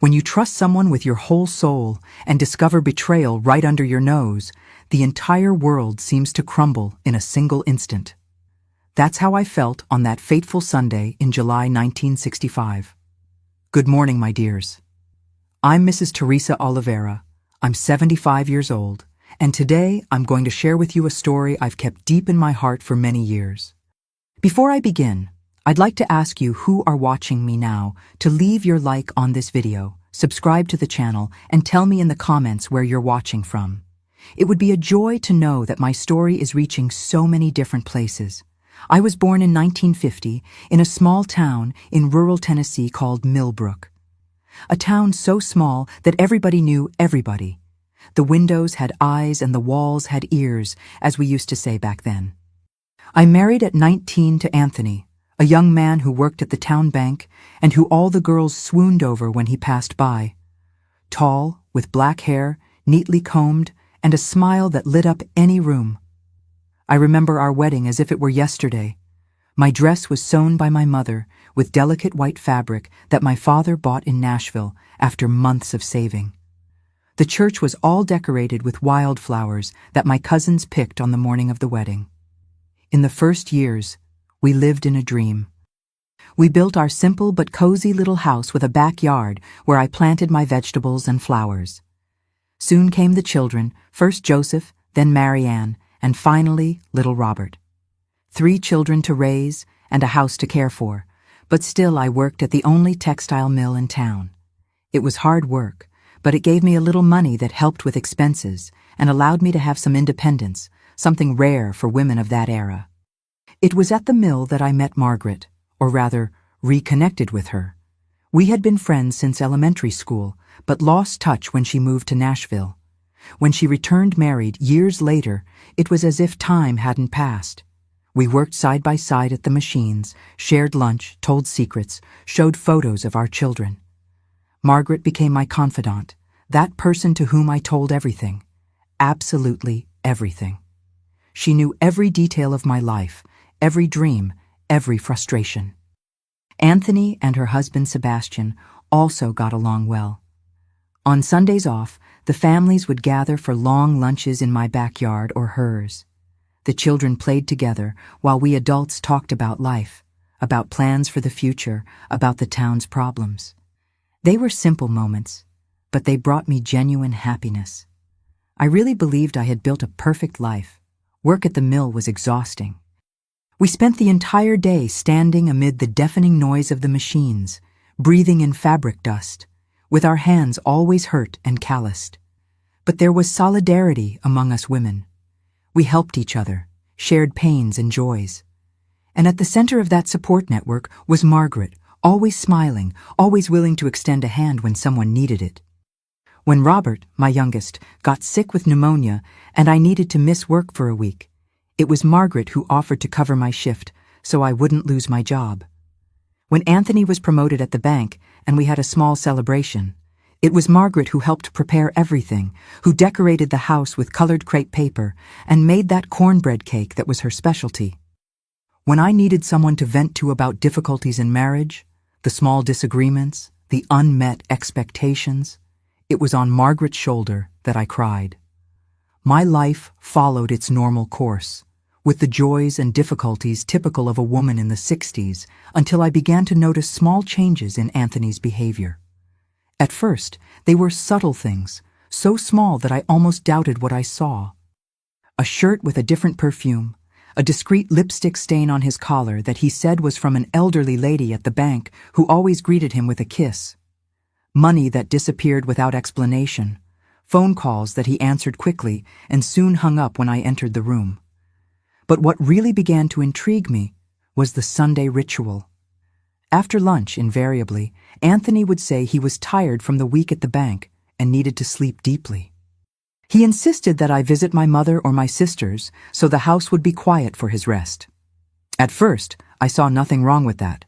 When you trust someone with your whole soul and discover betrayal right under your nose, the entire world seems to crumble in a single instant. That's how I felt on that fateful Sunday in July 1965. Good morning, my dears. I'm Mrs. Teresa Oliveira. I'm 75 years old, and today I'm going to share with you a story I've kept deep in my heart for many years. Before I begin, I'd like to ask you who are watching me now to leave your like on this video, subscribe to the channel, and tell me in the comments where you're watching from. It would be a joy to know that my story is reaching so many different places. I was born in 1950 in a small town in rural Tennessee called Millbrook. A town so small that everybody knew everybody. The windows had eyes and the walls had ears, as we used to say back then. I married at 19 to Anthony, a young man who worked at the town bank and who all the girls swooned over when he passed by. Tall, with black hair, neatly combed, and a smile that lit up any room. I remember our wedding as if it were yesterday. My dress was sewn by my mother with delicate white fabric that my father bought in Nashville after months of saving. The church was all decorated with wildflowers that my cousins picked on the morning of the wedding. In the first years, we lived in a dream. We built our simple but cozy little house with a backyard where I planted my vegetables and flowers. Soon came the children, first Joseph, then Marianne, and finally little Robert. 3 children to raise and a house to care for, but still I worked at the only textile mill in town. It was hard work, but it gave me a little money that helped with expenses and allowed me to have some independence, something rare for women of that era. It was at the mill that I met Margaret, or rather, reconnected with her. We had been friends since elementary school, but lost touch when she moved to Nashville. When she returned married years later, it was as if time hadn't passed. We worked side by side at the machines, shared lunch, told secrets, showed photos of our children. Margaret became my confidant, that person to whom I told everything. Absolutely everything. She knew every detail of my life, every dream, every frustration. Anthony and her husband Sebastian also got along well. On Sundays off, the families would gather for long lunches in my backyard or hers. The children played together while we adults talked about life, about plans for the future, about the town's problems. They were simple moments, but they brought me genuine happiness. I really believed I had built a perfect life. Work at the mill was exhausting. We spent the entire day standing amid the deafening noise of the machines, breathing in fabric dust, with our hands always hurt and calloused. But there was solidarity among us women. We helped each other, shared pains and joys. And at the center of that support network was Margaret, always smiling, always willing to extend a hand when someone needed it. When Robert, my youngest, got sick with pneumonia and I needed to miss work for a week, it was Margaret who offered to cover my shift so I wouldn't lose my job. When Anthony was promoted at the bank and we had a small celebration, it was Margaret who helped prepare everything, who decorated the house with colored crepe paper and made that cornbread cake that was her specialty. When I needed someone to vent to about difficulties in marriage, the small disagreements, the unmet expectations, it was on Margaret's shoulder that I cried. My life followed its normal course, with the joys and difficulties typical of a woman in the 60s, until I began to notice small changes in Anthony's behavior. At first, they were subtle things, so small that I almost doubted what I saw. A shirt with a different perfume, a discreet lipstick stain on his collar that he said was from an elderly lady at the bank who always greeted him with a kiss. Money that disappeared without explanation. Phone calls that he answered quickly and soon hung up when I entered the room. But what really began to intrigue me was the Sunday ritual. After lunch, invariably, Anthony would say he was tired from the week at the bank and needed to sleep deeply. He insisted that I visit my mother or my sisters so the house would be quiet for his rest. At first, I saw nothing wrong with that.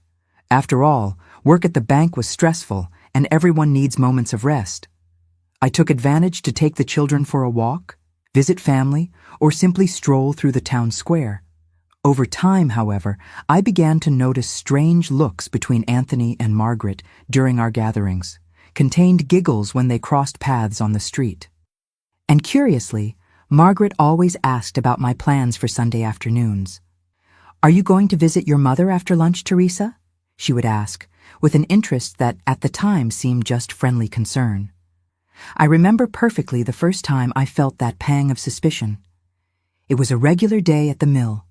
After all, work at the bank was stressful and everyone needs moments of rest. I took advantage to take the children for a walk, visit family, or simply stroll through the town square. Over time, however, I began to notice strange looks between Anthony and Margaret during our gatherings, contained giggles when they crossed paths on the street. And curiously, Margaret always asked about my plans for Sunday afternoons. "Are you going to visit your mother after lunch, Teresa?" she would ask, with an interest that at the time seemed just friendly concern. I remember perfectly the first time I felt that pang of suspicion. It was a regular day at the mill.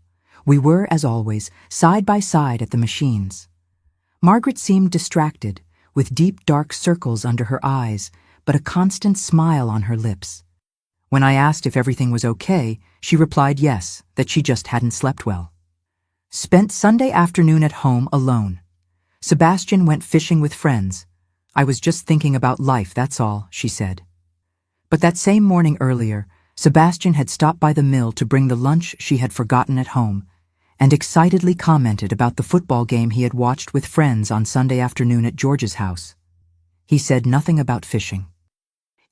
We were, as always, side by side at the machines. Margaret seemed distracted, with deep dark circles under her eyes, but a constant smile on her lips. When I asked if everything was okay, she replied yes, that she just hadn't slept well. Spent Sunday afternoon at home alone. Sebastian went fishing with friends. "I was just thinking about life, that's all," she said. But that same morning earlier, Sebastian had stopped by the mill to bring the lunch she had forgotten at home, and excitedly commented about the football game he had watched with friends on Sunday afternoon at George's house. He said nothing about fishing.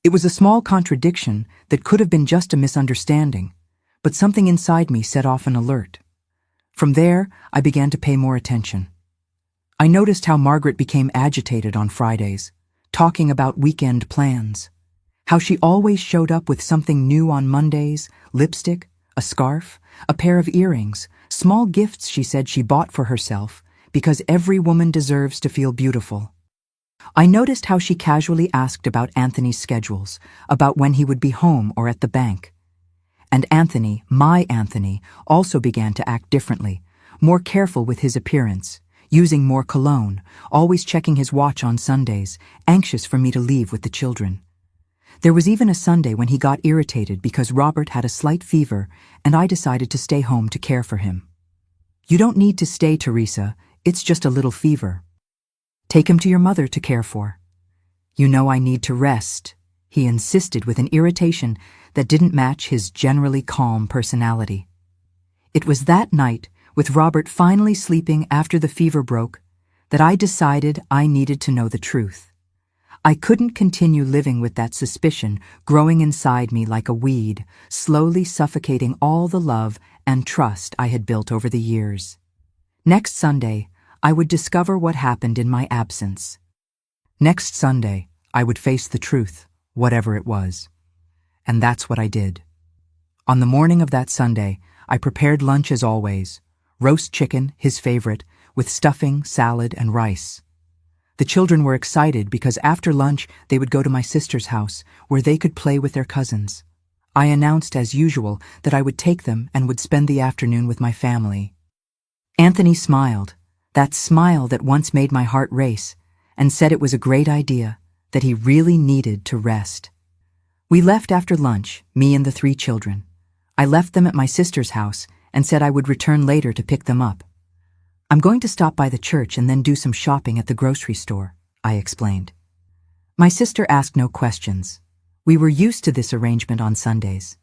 It was a small contradiction that could have been just a misunderstanding, but something inside me set off an alert. From there, I began to pay more attention. I noticed how Margaret became agitated on Fridays, talking about weekend plans. How she always showed up with something new on Mondays: lipstick, a scarf, a pair of earrings, small gifts she said she bought for herself, because every woman deserves to feel beautiful. I noticed how she casually asked about Anthony's schedules, about when he would be home or at the bank. And Anthony, my Anthony, also began to act differently, more careful with his appearance, using more cologne, always checking his watch on Sundays, anxious for me to leave with the children. There was even a Sunday when he got irritated because Robert had a slight fever and I decided to stay home to care for him. "You don't need to stay, Teresa. It's just a little fever. Take him to your mother to care for." "You know I need to rest," he insisted with an irritation that didn't match his generally calm personality. It was that night, with Robert finally sleeping after the fever broke, that I decided I needed to know the truth. I couldn't continue living with that suspicion growing inside me like a weed, slowly suffocating all the love and trust I had built over the years. Next Sunday, I would discover what happened in my absence. Next Sunday, I would face the truth, whatever it was. And that's what I did. On the morning of that Sunday, I prepared lunch as always: roast chicken, his favorite, with stuffing, salad, and rice. The children were excited because after lunch they would go to my sister's house, where they could play with their cousins. I announced as usual that I would take them and would spend the afternoon with my family. Anthony smiled, that smile that once made my heart race, and said it was a great idea, that he really needed to rest. We left after lunch, me and the 3 children. I left them at my sister's house and said I would return later to pick them up. "I'm going to stop by the church and then do some shopping at the grocery store," I explained. My sister asked no questions. We were used to this arrangement on Sundays.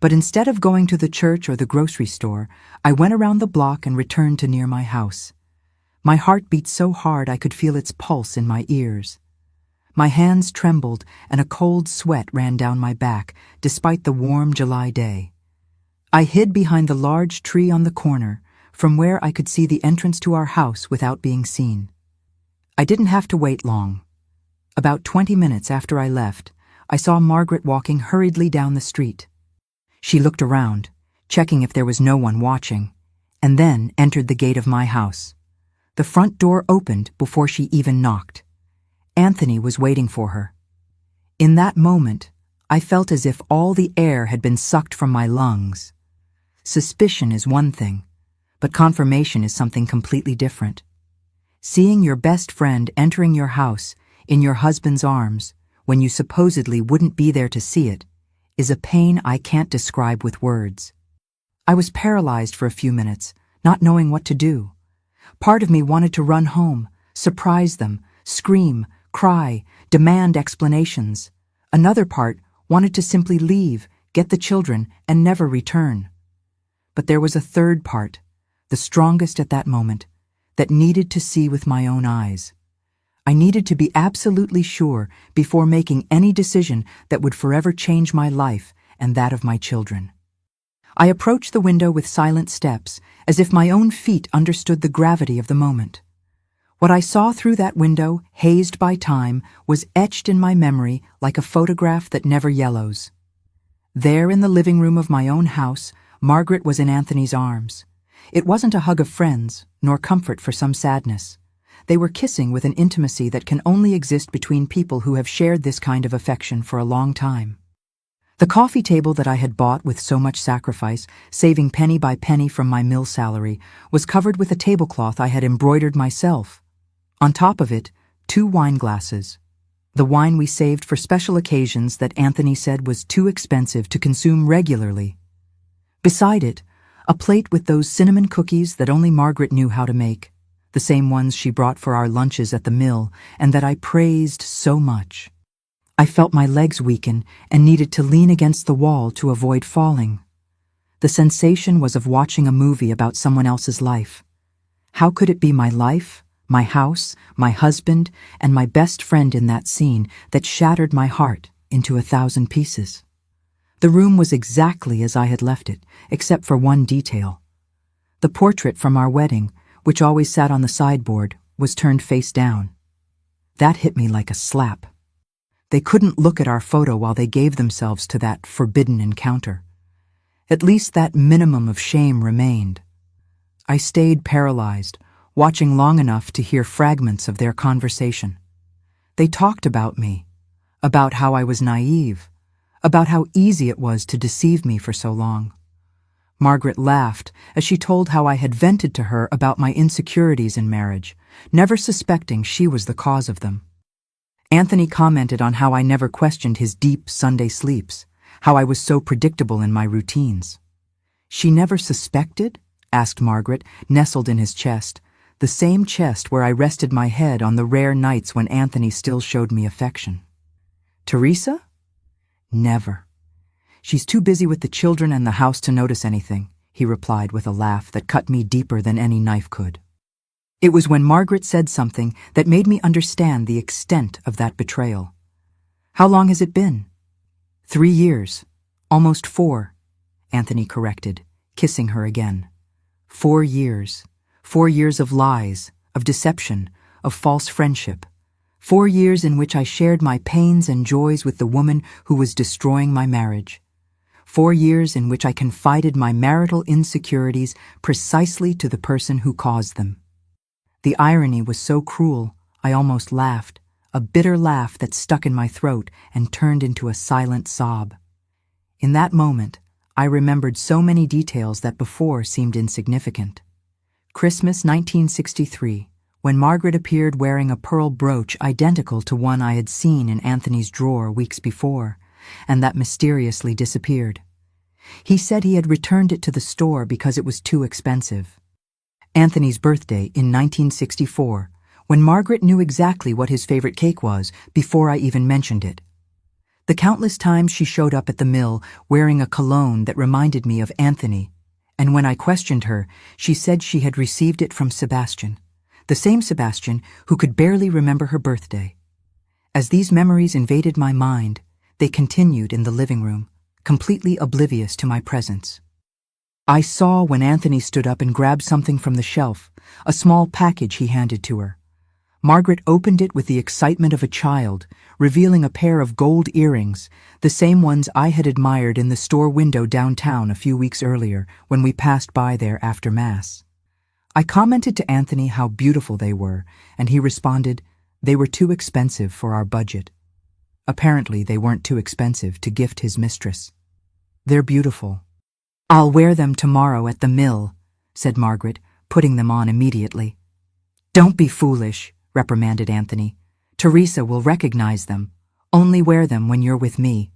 But instead of going to the church or the grocery store, I went around the block and returned to near my house. My heart beat so hard I could feel its pulse in my ears. My hands trembled and a cold sweat ran down my back, despite the warm July day. I hid behind the large tree on the corner, from where I could see the entrance to our house without being seen. I didn't have to wait long. About 20 minutes after I left, I saw Margaret walking hurriedly down the street. She looked around, checking if there was no one watching, and then entered the gate of my house. The front door opened before she even knocked. Anthony was waiting for her. In that moment, I felt as if all the air had been sucked from my lungs. Suspicion is one thing, but confirmation is something completely different. Seeing your best friend entering your house in your husband's arms when you supposedly wouldn't be there to see it is a pain I can't describe with words. I was paralyzed for a few minutes, not knowing what to do. Part of me wanted to run home, surprise them, scream, cry, demand explanations. Another part wanted to simply leave, get the children, and never return. But there was a third part, the strongest at that moment, that needed to see with my own eyes. I needed to be absolutely sure before making any decision that would forever change my life and that of my children. I approached the window with silent steps, as if my own feet understood the gravity of the moment. What I saw through that window, hazed by time, was etched in my memory like a photograph that never yellows. There in the living room of my own house, Margaret was in Anthony's arms. It wasn't a hug of friends, nor comfort for some sadness. They were kissing with an intimacy that can only exist between people who have shared this kind of affection for a long time. The coffee table that I had bought with so much sacrifice, saving penny by penny from my mill salary, was covered with a tablecloth I had embroidered myself. On top of it, 2 wine glasses. The wine we saved for special occasions that Anthony said was too expensive to consume regularly. Beside it, a plate with those cinnamon cookies that only Margaret knew how to make, the same ones she brought for our lunches at the mill and that I praised so much. I felt my legs weaken and needed to lean against the wall to avoid falling. The sensation was of watching a movie about someone else's life. How could it be my life, my house, my husband, and my best friend in that scene that shattered my heart into 1,000 pieces? The room was exactly as I had left it, except for one detail. The portrait from our wedding, which always sat on the sideboard, was turned face down. That hit me like a slap. They couldn't look at our photo while they gave themselves to that forbidden encounter. At least that minimum of shame remained. I stayed paralyzed, watching long enough to hear fragments of their conversation. They talked about me, about how I was naive, about how easy it was to deceive me for so long. Margaret laughed as she told how I had vented to her about my insecurities in marriage, never suspecting she was the cause of them. Anthony commented on how I never questioned his deep Sunday sleeps, how I was so predictable in my routines. "She never suspected?" asked Margaret, nestled in his chest, the same chest where I rested my head on the rare nights when Anthony still showed me affection. "Teresa? Never. She's too busy with the children and the house to notice anything," he replied with a laugh that cut me deeper than any knife could. It was when Margaret said something that made me understand the extent of that betrayal. "How long has it been?" 3 years. Almost 4, Anthony corrected, kissing her again. 4 years. 4 years of lies, of deception, of false friendship. 4 years in which I shared my pains and joys with the woman who was destroying my marriage. 4 years in which I confided my marital insecurities precisely to the person who caused them. The irony was so cruel, I almost laughed, a bitter laugh that stuck in my throat and turned into a silent sob. In that moment, I remembered so many details that before seemed insignificant. Christmas 1963, when Margaret appeared wearing a pearl brooch identical to one I had seen in Anthony's drawer weeks before, and that mysteriously disappeared. He said he had returned it to the store because it was too expensive. Anthony's birthday in 1964, when Margaret knew exactly what his favorite cake was before I even mentioned it. The countless times she showed up at the mill wearing a cologne that reminded me of Anthony, and when I questioned her, she said she had received it from Sebastian, the same Sebastian who could barely remember her birthday. As these memories invaded my mind, they continued in the living room, completely oblivious to my presence. I saw when Anthony stood up and grabbed something from the shelf, a small package he handed to her. Margaret opened it with the excitement of a child, revealing a pair of gold earrings, the same ones I had admired in the store window downtown a few weeks earlier when we passed by there after Mass. I commented to Anthony how beautiful they were, and he responded, "They were too expensive for our budget." Apparently, they weren't too expensive to gift his mistress. "They're beautiful. I'll wear them tomorrow at the mill," said Margaret, putting them on immediately. "Don't be foolish," reprimanded Anthony. "Teresa will recognize them. Only wear them when you're with me."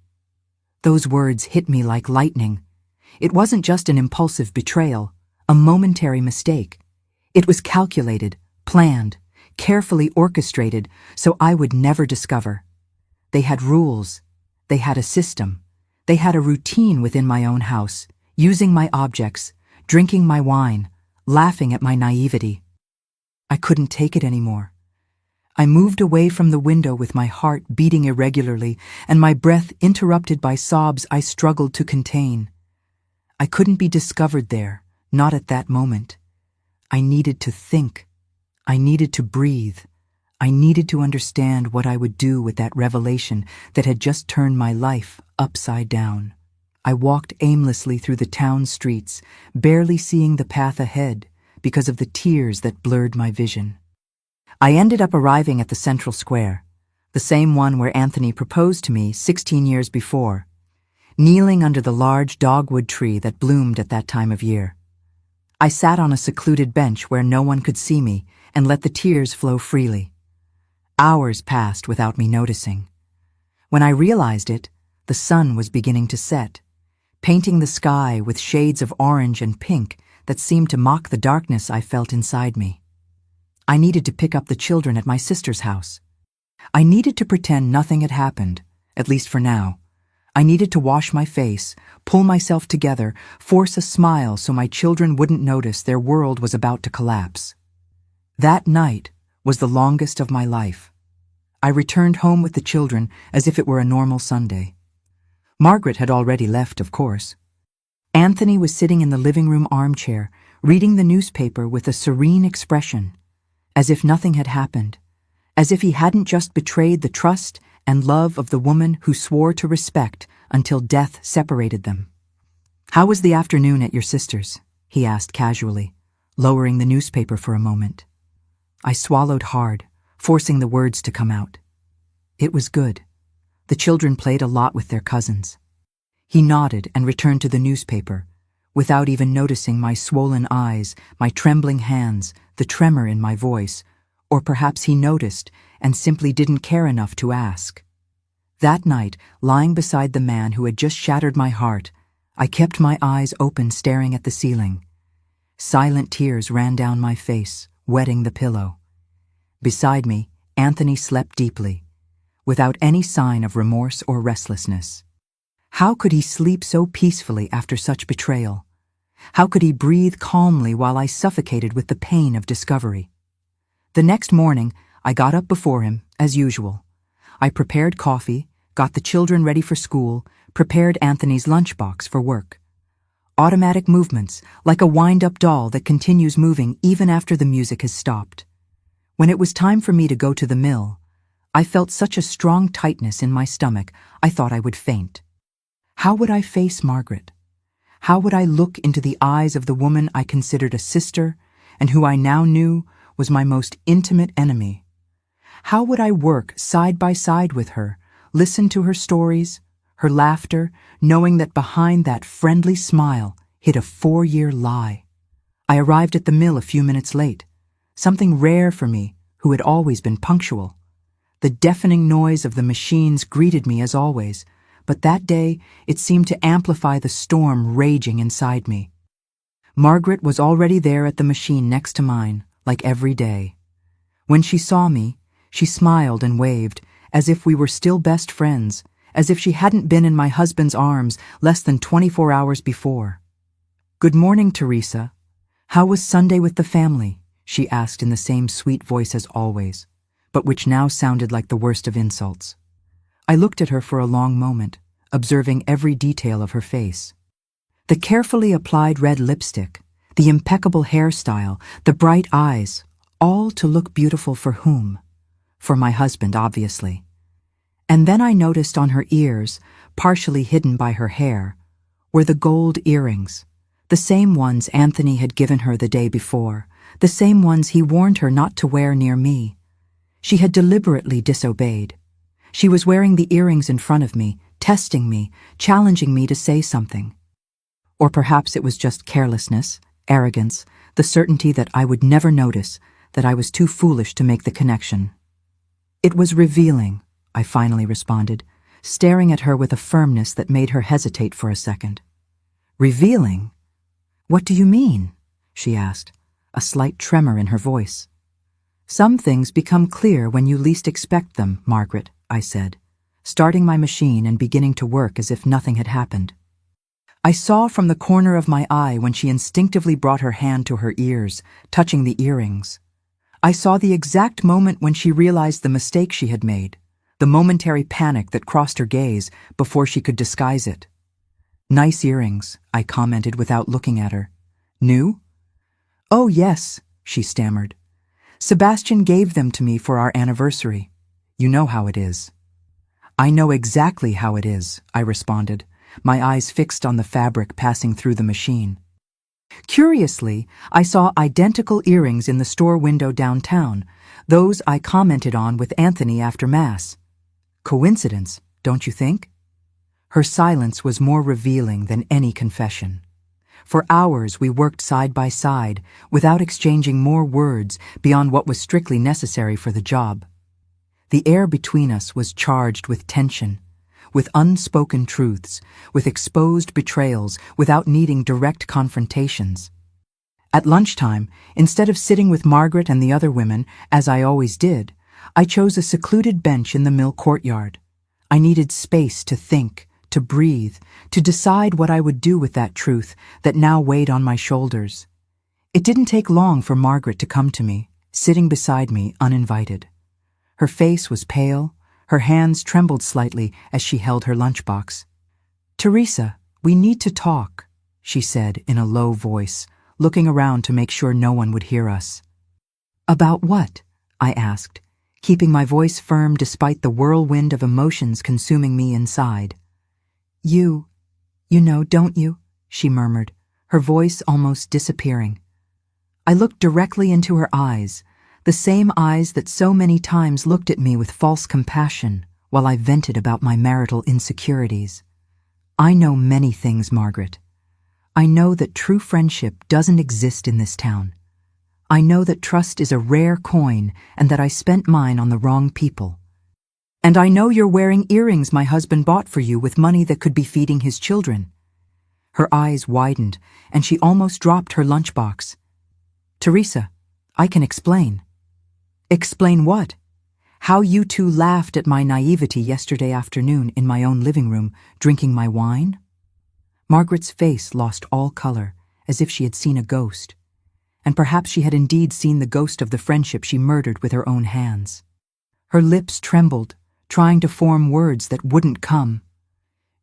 Those words hit me like lightning. It wasn't just an impulsive betrayal, a momentary mistake. It was calculated, planned, carefully orchestrated so I would never discover. They had rules. They had a system. They had a routine within my own house, using my objects, drinking my wine, laughing at my naivety. I couldn't take it anymore. I moved away from the window with my heart beating irregularly and my breath interrupted by sobs I struggled to contain. I couldn't be discovered there, not at that moment. I needed to think. I needed to breathe. I needed to understand what I would do with that revelation that had just turned my life upside down. I walked aimlessly through the town streets, barely seeing the path ahead because of the tears that blurred my vision. I ended up arriving at the central square, the same one where Anthony proposed to me 16 years before, kneeling under the large dogwood tree that bloomed at that time of year. I sat on a secluded bench where no one could see me and let the tears flow freely. Hours passed without me noticing. When I realized it, the sun was beginning to set, painting the sky with shades of orange and pink that seemed to mock the darkness I felt inside me. I needed to pick up the children at my sister's house. I needed to pretend nothing had happened, at least for now. I needed to wash my face, pull myself together, force a smile so my children wouldn't notice their world was about to collapse. That night was the longest of my life. I returned home with the children as if it were a normal Sunday. Margaret had already left, of course. Anthony was sitting in the living room armchair, reading the newspaper with a serene expression, as if nothing had happened, as if he hadn't just betrayed the trust and love of the woman who swore to respect until death separated them. "How was the afternoon at your sister's?" he asked casually, lowering the newspaper for a moment. I swallowed hard, forcing the words to come out. It was good. The children played a lot with their cousins. He nodded and returned to the newspaper, without even noticing my swollen eyes, my trembling hands, the tremor in my voice, or perhaps he noticed and simply didn't care enough to ask. That night, lying beside the man who had just shattered my heart, I kept my eyes open staring at the ceiling. Silent tears ran down my face, wetting the pillow. Beside me, Anthony slept deeply, without any sign of remorse or restlessness. How could he sleep so peacefully after such betrayal? How could he breathe calmly while I suffocated with the pain of discovery? The next morning, I got up before him, as usual. I prepared coffee, got the children ready for school, prepared Anthony's lunchbox for work. Automatic movements, like a wind-up doll that continues moving even after the music has stopped. When it was time for me to go to the mill, I felt such a strong tightness in my stomach, I thought I would faint. How would I face Margaret? How would I look into the eyes of the woman I considered a sister and who I now knew was my most intimate enemy? How would I work side by side with her, listen to her stories, her laughter, knowing that behind that friendly smile hid a 4-year lie? I arrived at the mill a few minutes late, something rare for me who had always been punctual. The deafening noise of the machines greeted me as always, but that day it seemed to amplify the storm raging inside me. Margaret was already there at the machine next to mine, like every day. When she saw me, she smiled and waved, as if we were still best friends, as if she hadn't been in my husband's arms less than 24 hours before. "Good morning, Teresa. How was Sunday with the family?" she asked in the same sweet voice as always, but which now sounded like the worst of insults. I looked at her for a long moment, observing every detail of her face. The carefully applied red lipstick, the impeccable hairstyle, the bright eyes, all to look beautiful for whom? For my husband, obviously. And then I noticed on her ears, partially hidden by her hair, were the gold earrings, the same ones Anthony had given her the day before, the same ones he warned her not to wear near me. She had deliberately disobeyed. She was wearing the earrings in front of me, testing me, challenging me to say something. Or perhaps it was just carelessness, arrogance, the certainty that I would never notice, that I was too foolish to make the connection. "It was revealing," I finally responded, staring at her with a firmness that made her hesitate for a second. "Revealing? What do you mean?" she asked, a slight tremor in her voice. "Some things become clear when you least expect them, Margaret," I said, starting my machine and beginning to work as if nothing had happened. I saw from the corner of my eye when she instinctively brought her hand to her ears, touching the earrings. I saw the exact moment when she realized the mistake she had made, the momentary panic that crossed her gaze before she could disguise it. "Nice earrings," I commented without looking at her. "New?" "Oh, yes," she stammered. Sebastian gave them to me for our anniversary. You know how it is." "I know exactly how it is," I responded, my eyes fixed on the fabric passing through the machine. Curiously, I saw identical earrings in the store window downtown, those I commented on with Anthony after Mass. Coincidence, don't you think? Her silence was more revealing than any confession. For hours we worked side by side, without exchanging more words beyond what was strictly necessary for the job. The air between us was charged with tension, with unspoken truths, with exposed betrayals without needing direct confrontations. At lunchtime, instead of sitting with Margaret and the other women, as I always did, I chose a secluded bench in the mill courtyard. I needed space to think, to breathe, to decide what I would do with that truth that now weighed on my shoulders. It didn't take long for Margaret to come to me, sitting beside me uninvited. Her face was pale, her hands trembled slightly as she held her lunchbox. "Teresa, we need to talk," she said in a low voice, looking around to make sure no one would hear us. "About what?" I asked, keeping my voice firm despite the whirlwind of emotions consuming me inside. You know, don't you?" she murmured, her voice almost disappearing. I looked directly into her eyes, the same eyes that so many times looked at me with false compassion while I vented about my marital insecurities. "I know many things, Margaret. I know that true friendship doesn't exist in this town. I know that trust is a rare coin and that I spent mine on the wrong people. And I know you're wearing earrings my husband bought for you with money that could be feeding his children." Her eyes widened and she almost dropped her lunchbox. "Teresa, I can explain." "Explain what?" "How you two laughed at my naivety yesterday afternoon in my own living room, drinking my wine?" Margaret's face lost all color, as if she had seen a ghost. And perhaps she had indeed seen the ghost of the friendship she murdered with her own hands. Her lips trembled, trying to form words that wouldn't come.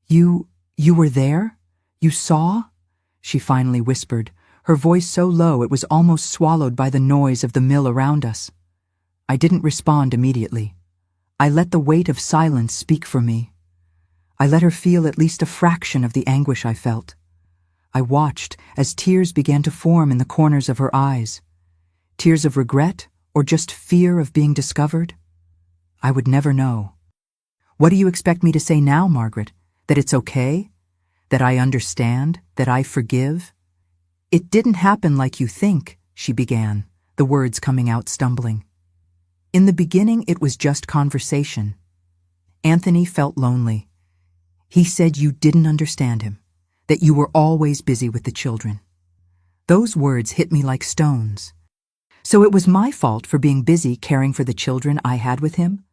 You were there? You saw?" she finally whispered, her voice so low it was almost swallowed by the noise of the mill around us. I didn't respond immediately. I let the weight of silence speak for me. I let her feel at least a fraction of the anguish I felt. I watched as tears began to form in the corners of her eyes. Tears of regret or just fear of being discovered? I would never know. "What do you expect me to say now, Margaret? That it's okay? That I understand? That I forgive?" "It didn't happen like you think," she began, the words coming out stumbling. "In the beginning, it was just conversation. Anthony felt lonely. He said you didn't understand him, that you were always busy with the children. Those words hit me like stones. So it was my fault for being busy caring for the children I had with him?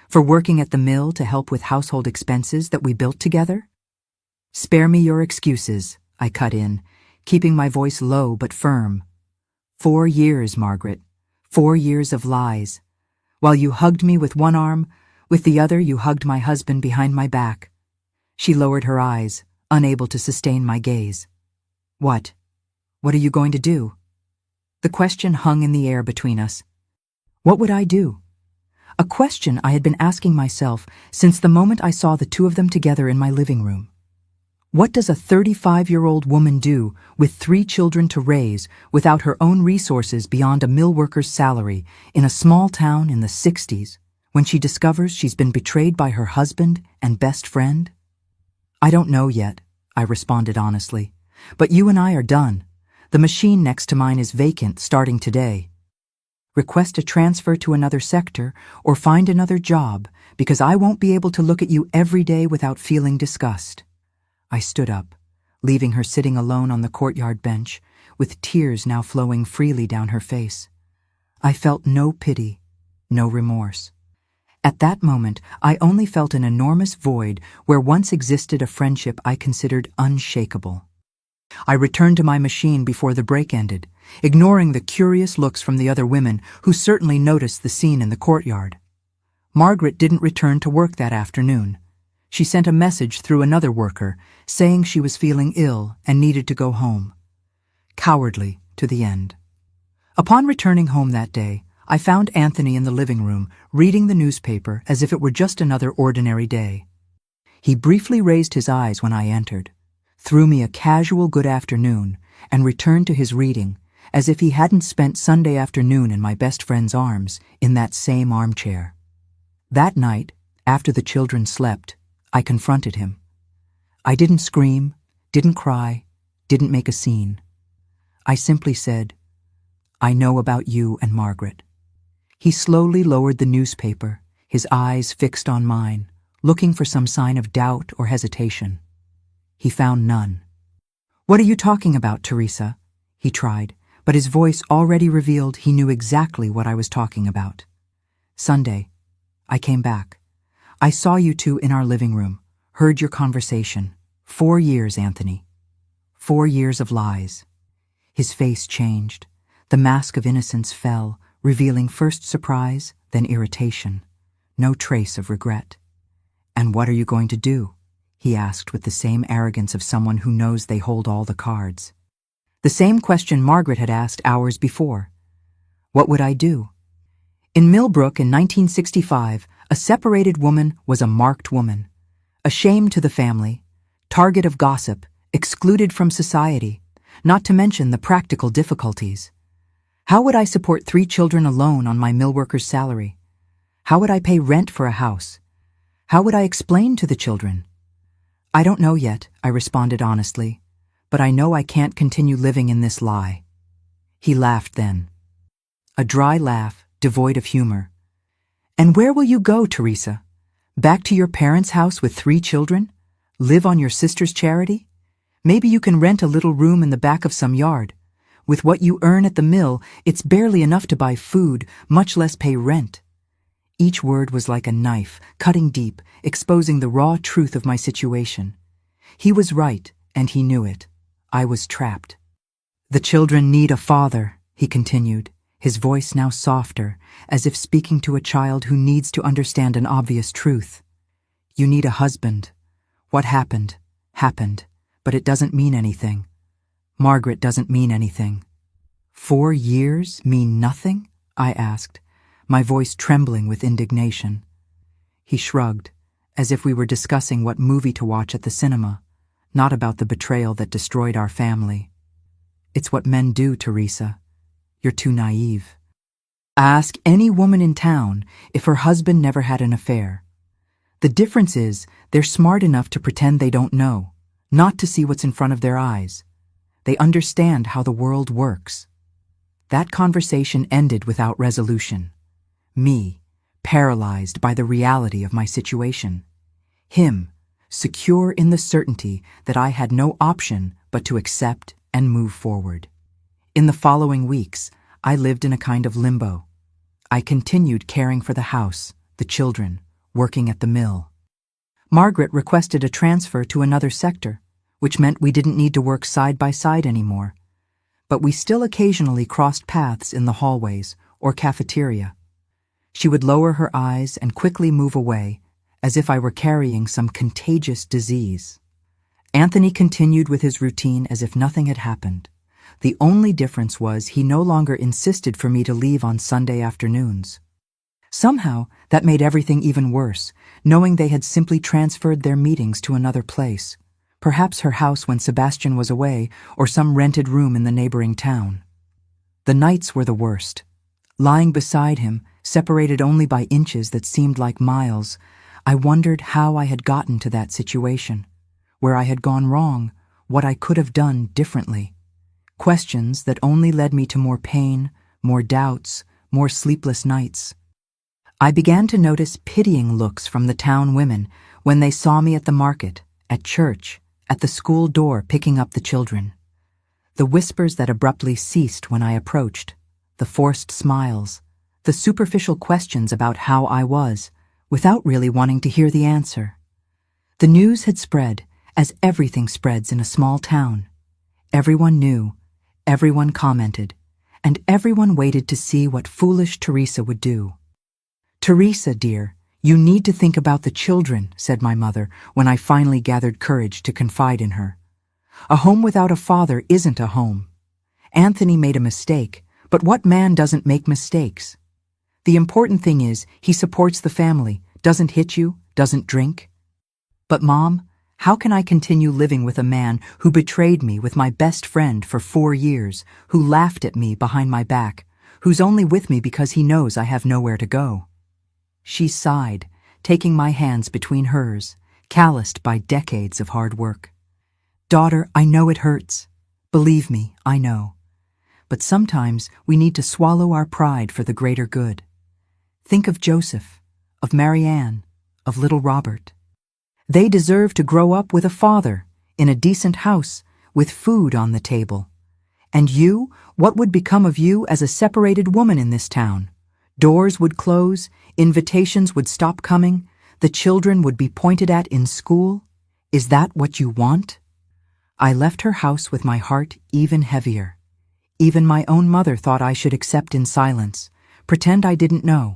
For working at the mill to help with household expenses that we built together?" "Spare me your excuses," I cut in, keeping my voice low but firm. 4 years, Margaret. 4 years of lies. While you hugged me with one arm, with the other you hugged my husband behind my back. She lowered her eyes, unable to sustain my gaze. What? What are you going to do?" The question hung in the air between us. What would I do? A question I had been asking myself since the moment I saw the two of them together in my living room. What does a 35-year-old woman do with 3 children to raise without her own resources beyond a mill worker's salary in a small town in the 60s when she discovers she's been betrayed by her husband and best friend? "I don't know yet," I responded honestly. "But you and I are done. The machine next to mine is vacant starting today. Request a transfer to another sector or find another job because I won't be able to look at you every day without feeling disgust." I stood up, leaving her sitting alone on the courtyard bench, with tears now flowing freely down her face. I felt no pity, no remorse. At that moment, I only felt an enormous void where once existed a friendship I considered unshakable. I returned to my machine before the break ended, ignoring the curious looks from the other women who certainly noticed the scene in the courtyard. Margaret didn't return to work that afternoon. She sent a message through another worker saying she was feeling ill and needed to go home. Cowardly to the end. Upon returning home that day, I found Anthony in the living room, reading the newspaper as if it were just another ordinary day. He briefly raised his eyes when I entered, threw me a casual good afternoon, and returned to his reading, as if he hadn't spent Sunday afternoon in my best friend's arms in that same armchair. That night, after the children slept, I confronted him. I didn't scream, didn't cry, didn't make a scene. I simply said, "I know about you and Margaret." He slowly lowered the newspaper, his eyes fixed on mine, looking for some sign of doubt or hesitation. He found none. "What are you talking about, Teresa?" he tried, but his voice already revealed he knew exactly what I was talking about. "Sunday, I came back. I saw you two in our living room, heard your conversation. 4 years, Anthony. 4 years of lies." His face changed. The mask of innocence fell, revealing first surprise, then irritation. No trace of regret. "And what are you going to do?" he asked with the same arrogance of someone who knows they hold all the cards. The same question Margaret had asked hours before. What would I do? In Millbrook in 1965, a separated woman was a marked woman. A shame to the family, target of gossip, excluded from society, not to mention the practical difficulties. How would I support 3 children alone on my millworker's salary? How would I pay rent for a house? How would I explain to the children? "I don't know yet," I responded honestly, "but I know I can't continue living in this lie." He laughed then. A dry laugh, devoid of humor. "And where will you go, Teresa? Back to your parents' house with 3 children? Live on your sister's charity? Maybe you can rent a little room in the back of some yard. With what you earn at the mill, it's barely enough to buy food, much less pay rent." Each word was like a knife, cutting deep, exposing the raw truth of my situation. He was right, and he knew it. I was trapped. "The children need a father," he continued, his voice now softer, as if speaking to a child who needs to understand an obvious truth. "You need a husband. What happened, happened, but it doesn't mean anything. Margaret doesn't mean anything." 4 years mean nothing? I asked, my voice trembling with indignation. He shrugged, as if we were discussing what movie to watch at the cinema, not about the betrayal that destroyed our family. "It's what men do, Teresa. You're too naive. Ask any woman in town if her husband never had an affair. The difference is they're smart enough to pretend they don't know, not to see what's in front of their eyes. They understand how the world works." That conversation ended without resolution. Me, paralyzed by the reality of my situation. Him, secure in the certainty that I had no option but to accept and move forward. In the following weeks, I lived in a kind of limbo. I continued caring for the house, the children, working at the mill. Margaret requested a transfer to another sector, which meant we didn't need to work side by side anymore. But we still occasionally crossed paths in the hallways or cafeteria. She would lower her eyes and quickly move away, as if I were carrying some contagious disease. Anthony continued with his routine as if nothing had happened. The only difference was he no longer insisted for me to leave on Sunday afternoons. Somehow, that made everything even worse, knowing they had simply transferred their meetings to another place, perhaps her house when Sebastian was away, or some rented room in the neighboring town. The nights were the worst. Lying beside him, separated only by inches that seemed like miles, I wondered how I had gotten to that situation, where I had gone wrong, what I could have done differently. Questions that only led me to more pain, more doubts, more sleepless nights. I began to notice pitying looks from the town women when they saw me at the market, at church, at the school door picking up the children. The whispers that abruptly ceased when I approached, the forced smiles, the superficial questions about how I was, without really wanting to hear the answer. The news had spread, as everything spreads in a small town. Everyone knew, everyone commented, and everyone waited to see what foolish Teresa would do. "Teresa, dear, you need to think about the children," said my mother when I finally gathered courage to confide in her. "A home without a father isn't a home. Anthony made a mistake, but what man doesn't make mistakes? The important thing is, he supports the family, doesn't hit you, doesn't drink. But Mom, how can I continue living with a man who betrayed me with my best friend for 4 years, who laughed at me behind my back, who's only with me because he knows I have nowhere to go? She sighed, taking my hands between hers, calloused by decades of hard work. Daughter, I know it hurts. Believe me, I know. But sometimes we need to swallow our pride for the greater good. Think of Joseph, of Marianne, of little Robert. They deserve to grow up with a father, in a decent house, with food on the table. And you, what would become of you as a separated woman in this town? Doors would close, invitations would stop coming, the children would be pointed at in school. Is that what you want? I left her house with my heart even heavier. Even my own mother thought I should accept in silence, pretend I didn't know,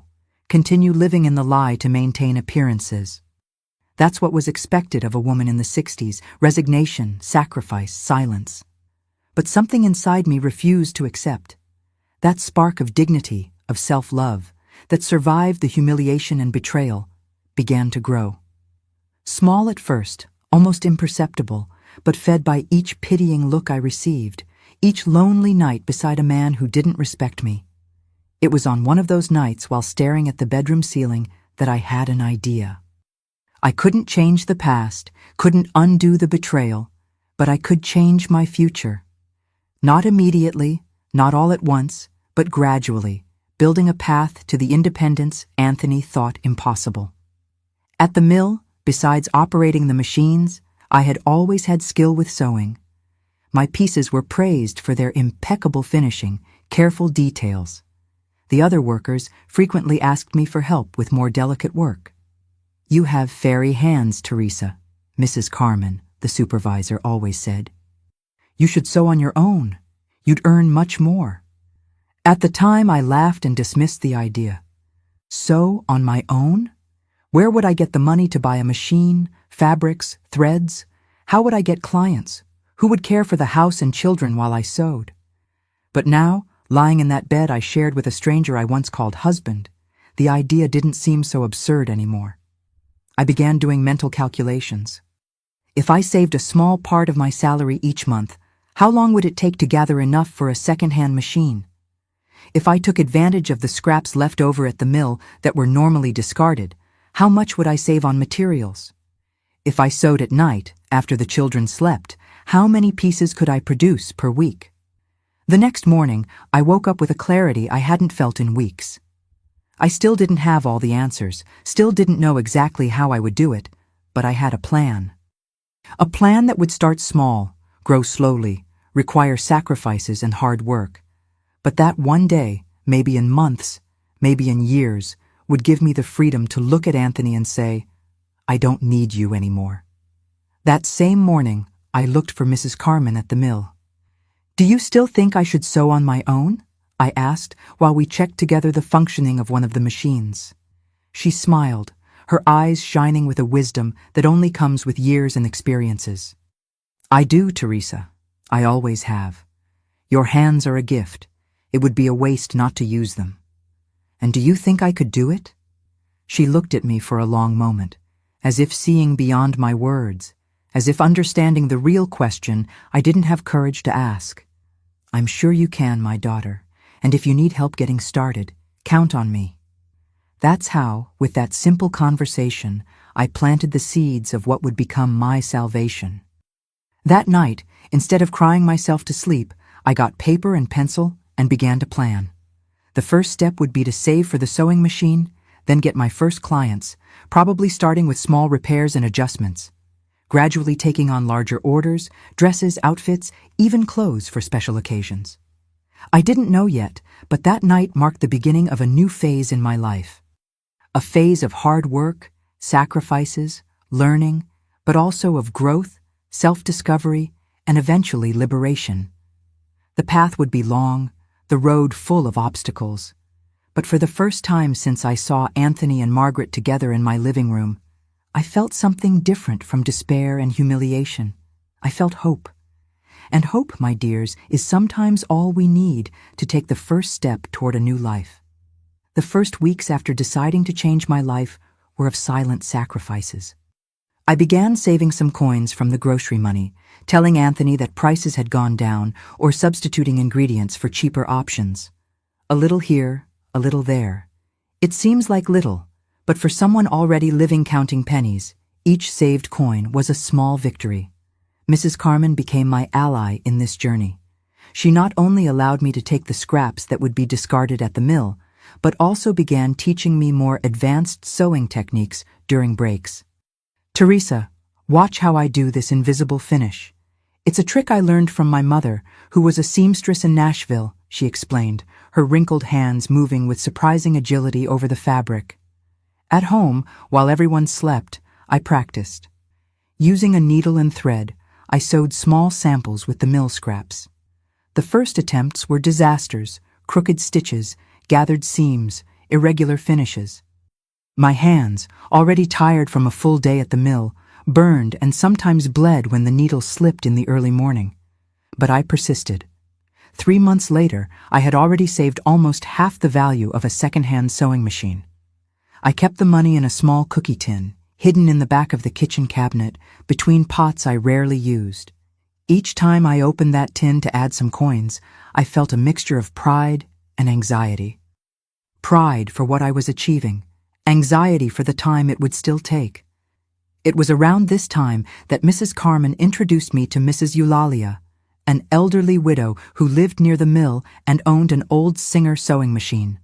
continue living in the lie to maintain appearances. That's what was expected of a woman in the 60s, resignation, sacrifice, silence. But something inside me refused to accept. That spark of dignity, of self-love, that survived the humiliation and betrayal, began to grow. Small at first, almost imperceptible, but fed by each pitying look I received, each lonely night beside a man who didn't respect me. It was on one of those nights while staring at the bedroom ceiling that I had an idea. I couldn't change the past, couldn't undo the betrayal, but I could change my future. Not immediately, not all at once, but gradually, building a path to the independence Anthony thought impossible. At the mill, besides operating the machines, I had always had skill with sewing. My pieces were praised for their impeccable finishing, careful details. The other workers frequently asked me for help with more delicate work. You have fairy hands, Teresa, Mrs. Carmen, the supervisor, always said. You should sew on your own. You'd earn much more. At the time, I laughed and dismissed the idea. Sew on my own? Where would I get the money to buy a machine, fabrics, threads? How would I get clients? Who would care for the house and children while I sewed? But now, lying in that bed I shared with a stranger I once called husband, the idea didn't seem so absurd anymore. I began doing mental calculations. If I saved a small part of my salary each month, how long would it take to gather enough for a second-hand machine? If I took advantage of the scraps left over at the mill that were normally discarded, how much would I save on materials? If I sewed at night, after the children slept, how many pieces could I produce per week? The next morning, I woke up with a clarity I hadn't felt in weeks. I still didn't have all the answers, still didn't know exactly how I would do it, but I had a plan. A plan that would start small, grow slowly, require sacrifices and hard work, but that one day, maybe in months, maybe in years, would give me the freedom to look at Anthony and say, I don't need you anymore. That same morning, I looked for Mrs. Carmen at the mill. Do you still think I should sew on my own? I asked while we checked together the functioning of one of the machines. She smiled, her eyes shining with a wisdom that only comes with years and experiences. I do, Teresa. I always have. Your hands are a gift. It would be a waste not to use them. And do you think I could do it? She looked at me for a long moment, as if seeing beyond my words, as if understanding the real question I didn't have courage to ask. I'm sure you can, my daughter. And if you need help getting started, count on me. That's how, with that simple conversation, I planted the seeds of what would become my salvation. That night, instead of crying myself to sleep, I got paper and pencil and began to plan. The first step would be to save for the sewing machine, then get my first clients, probably starting with small repairs and adjustments, gradually taking on larger orders, dresses, outfits, even clothes for special occasions. I didn't know yet, but that night marked the beginning of a new phase in my life. A phase of hard work, sacrifices, learning, but also of growth, self-discovery, and eventually liberation. The path would be long, the road full of obstacles. But for the first time since I saw Anthony and Margaret together in my living room, I felt something different from despair and humiliation. I felt hope. And hope, my dears, is sometimes all we need to take the first step toward a new life. The first weeks after deciding to change my life were of silent sacrifices. I began saving some coins from the grocery money, telling Anthony that prices had gone down or substituting ingredients for cheaper options. A little here, a little there. It seems like little, but for someone already living counting pennies, each saved coin was a small victory. Mrs. Carmen became my ally in this journey. She not only allowed me to take the scraps that would be discarded at the mill, but also began teaching me more advanced sewing techniques during breaks. "Teresa, watch how I do this invisible finish. It's a trick I learned from my mother, who was a seamstress in Nashville," she explained, her wrinkled hands moving with surprising agility over the fabric. At home, while everyone slept, I practiced. Using a needle and thread, I sewed small samples with the mill scraps. The first attempts were disasters: crooked stitches, gathered seams, irregular finishes. My hands, already tired from a full day at the mill, burned and sometimes bled when the needle slipped in the early morning. But I persisted. 3 months later, I had already saved almost half the value of a second-hand sewing machine. I kept the money in a small cookie tin, hidden in the back of the kitchen cabinet, between pots I rarely used. Each time I opened that tin to add some coins, I felt a mixture of pride and anxiety. Pride for what I was achieving, anxiety for the time it would still take. It was around this time that Mrs. Carmen introduced me to Mrs. Eulalia, an elderly widow who lived near the mill and owned an old Singer sewing machine.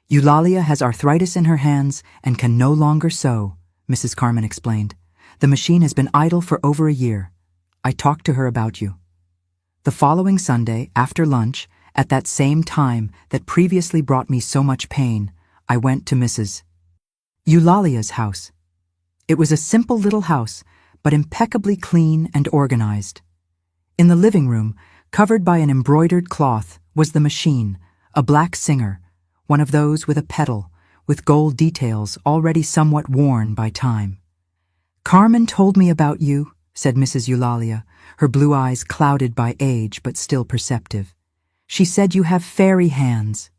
"Eulalia has arthritis in her hands and can no longer sew," Mrs. Carmen explained. "The machine has been idle for over a year. I talked to her about you." The following Sunday, after lunch, at that same time that previously brought me so much pain, I went to Mrs. Eulalia's house. It was a simple little house, but impeccably clean and organized. In the living room, covered by an embroidered cloth, was the machine, a black Singer, one of those with a pedal, with gold details already somewhat worn by time. "Carmen told me about you," said Mrs. Eulalia, her blue eyes clouded by age but still perceptive. "She said you have fairy hands."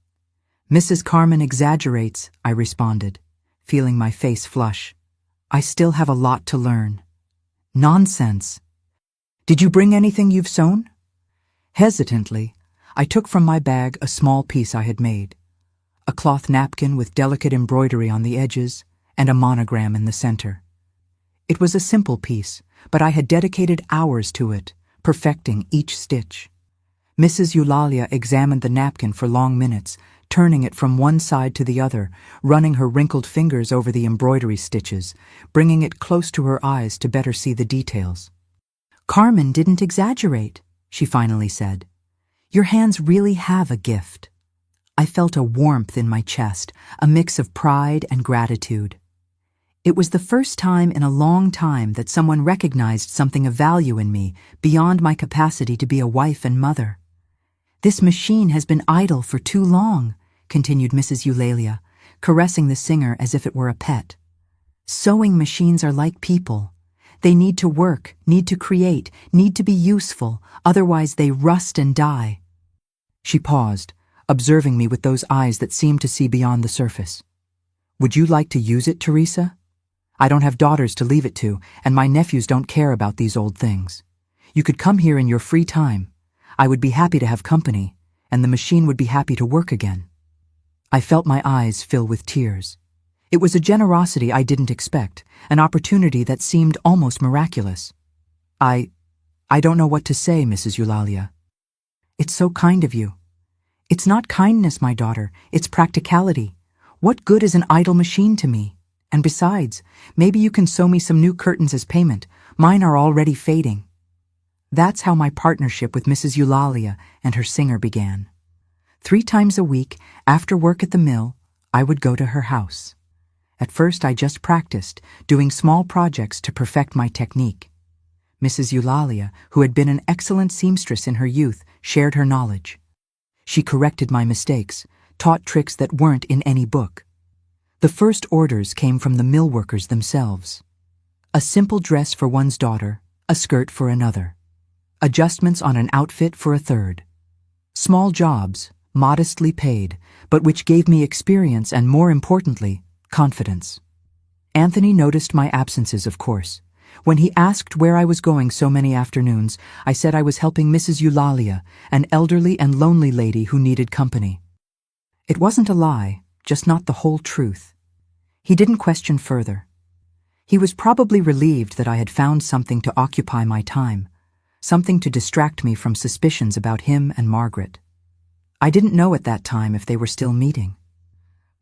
"Mrs. Carmen exaggerates," I responded, feeling my face flush. "I still have a lot to learn." "Nonsense. Did you bring anything you've sewn?" Hesitantly, I took from my bag a small piece I had made, a cloth napkin with delicate embroidery on the edges and a monogram in the center. It was a simple piece, but I had dedicated hours to it, perfecting each stitch. Mrs. Eulalia examined the napkin for long minutes, turning it from one side to the other, running her wrinkled fingers over the embroidery stitches, bringing it close to her eyes to better see the details. "Carmen didn't exaggerate," she finally said. "Your hands really have a gift." I felt a warmth in my chest, a mix of pride and gratitude. It was the first time in a long time that someone recognized something of value in me beyond my capacity to be a wife and mother. "This machine has been idle for too long," continued Mrs. Eulalia, caressing the Singer as if it were a pet. "Sewing machines are like people. They need to work, need to create, need to be useful, otherwise they rust and die." She paused, observing me with those eyes that seemed to see beyond the surface. "Would you like to use it, Teresa? I don't have daughters to leave it to, and my nephews don't care about these old things. You could come here in your free time. I would be happy to have company, and the machine would be happy to work again." I felt my eyes fill with tears. It was a generosity I didn't expect, an opportunity that seemed almost miraculous. I don't know what to say, Mrs. Eulalia." "It's so kind of you." "It's not kindness, my daughter, it's practicality. What good is an idle machine to me? And besides, maybe you can sew me some new curtains as payment. Mine are already fading." That's how my partnership with Mrs. Eulalia and her Singer began. 3 times a week, after work at the mill, I would go to her house. At first I just practiced, doing small projects to perfect my technique. Mrs. Eulalia, who had been an excellent seamstress in her youth, shared her knowledge. She corrected my mistakes, taught tricks that weren't in any book. The first orders came from the mill workers themselves. A simple dress for one's daughter, a skirt for another. Adjustments on an outfit for a third. Small jobs, modestly paid, but which gave me experience and, more importantly, confidence. Anthony noticed my absences, of course. When he asked where I was going so many afternoons, I said I was helping Mrs. Eulalia, an elderly and lonely lady who needed company. It wasn't a lie, just not the whole truth. He didn't question further. He was probably relieved that I had found something to occupy my time, something to distract me from suspicions about him and Margaret. I didn't know at that time if they were still meeting.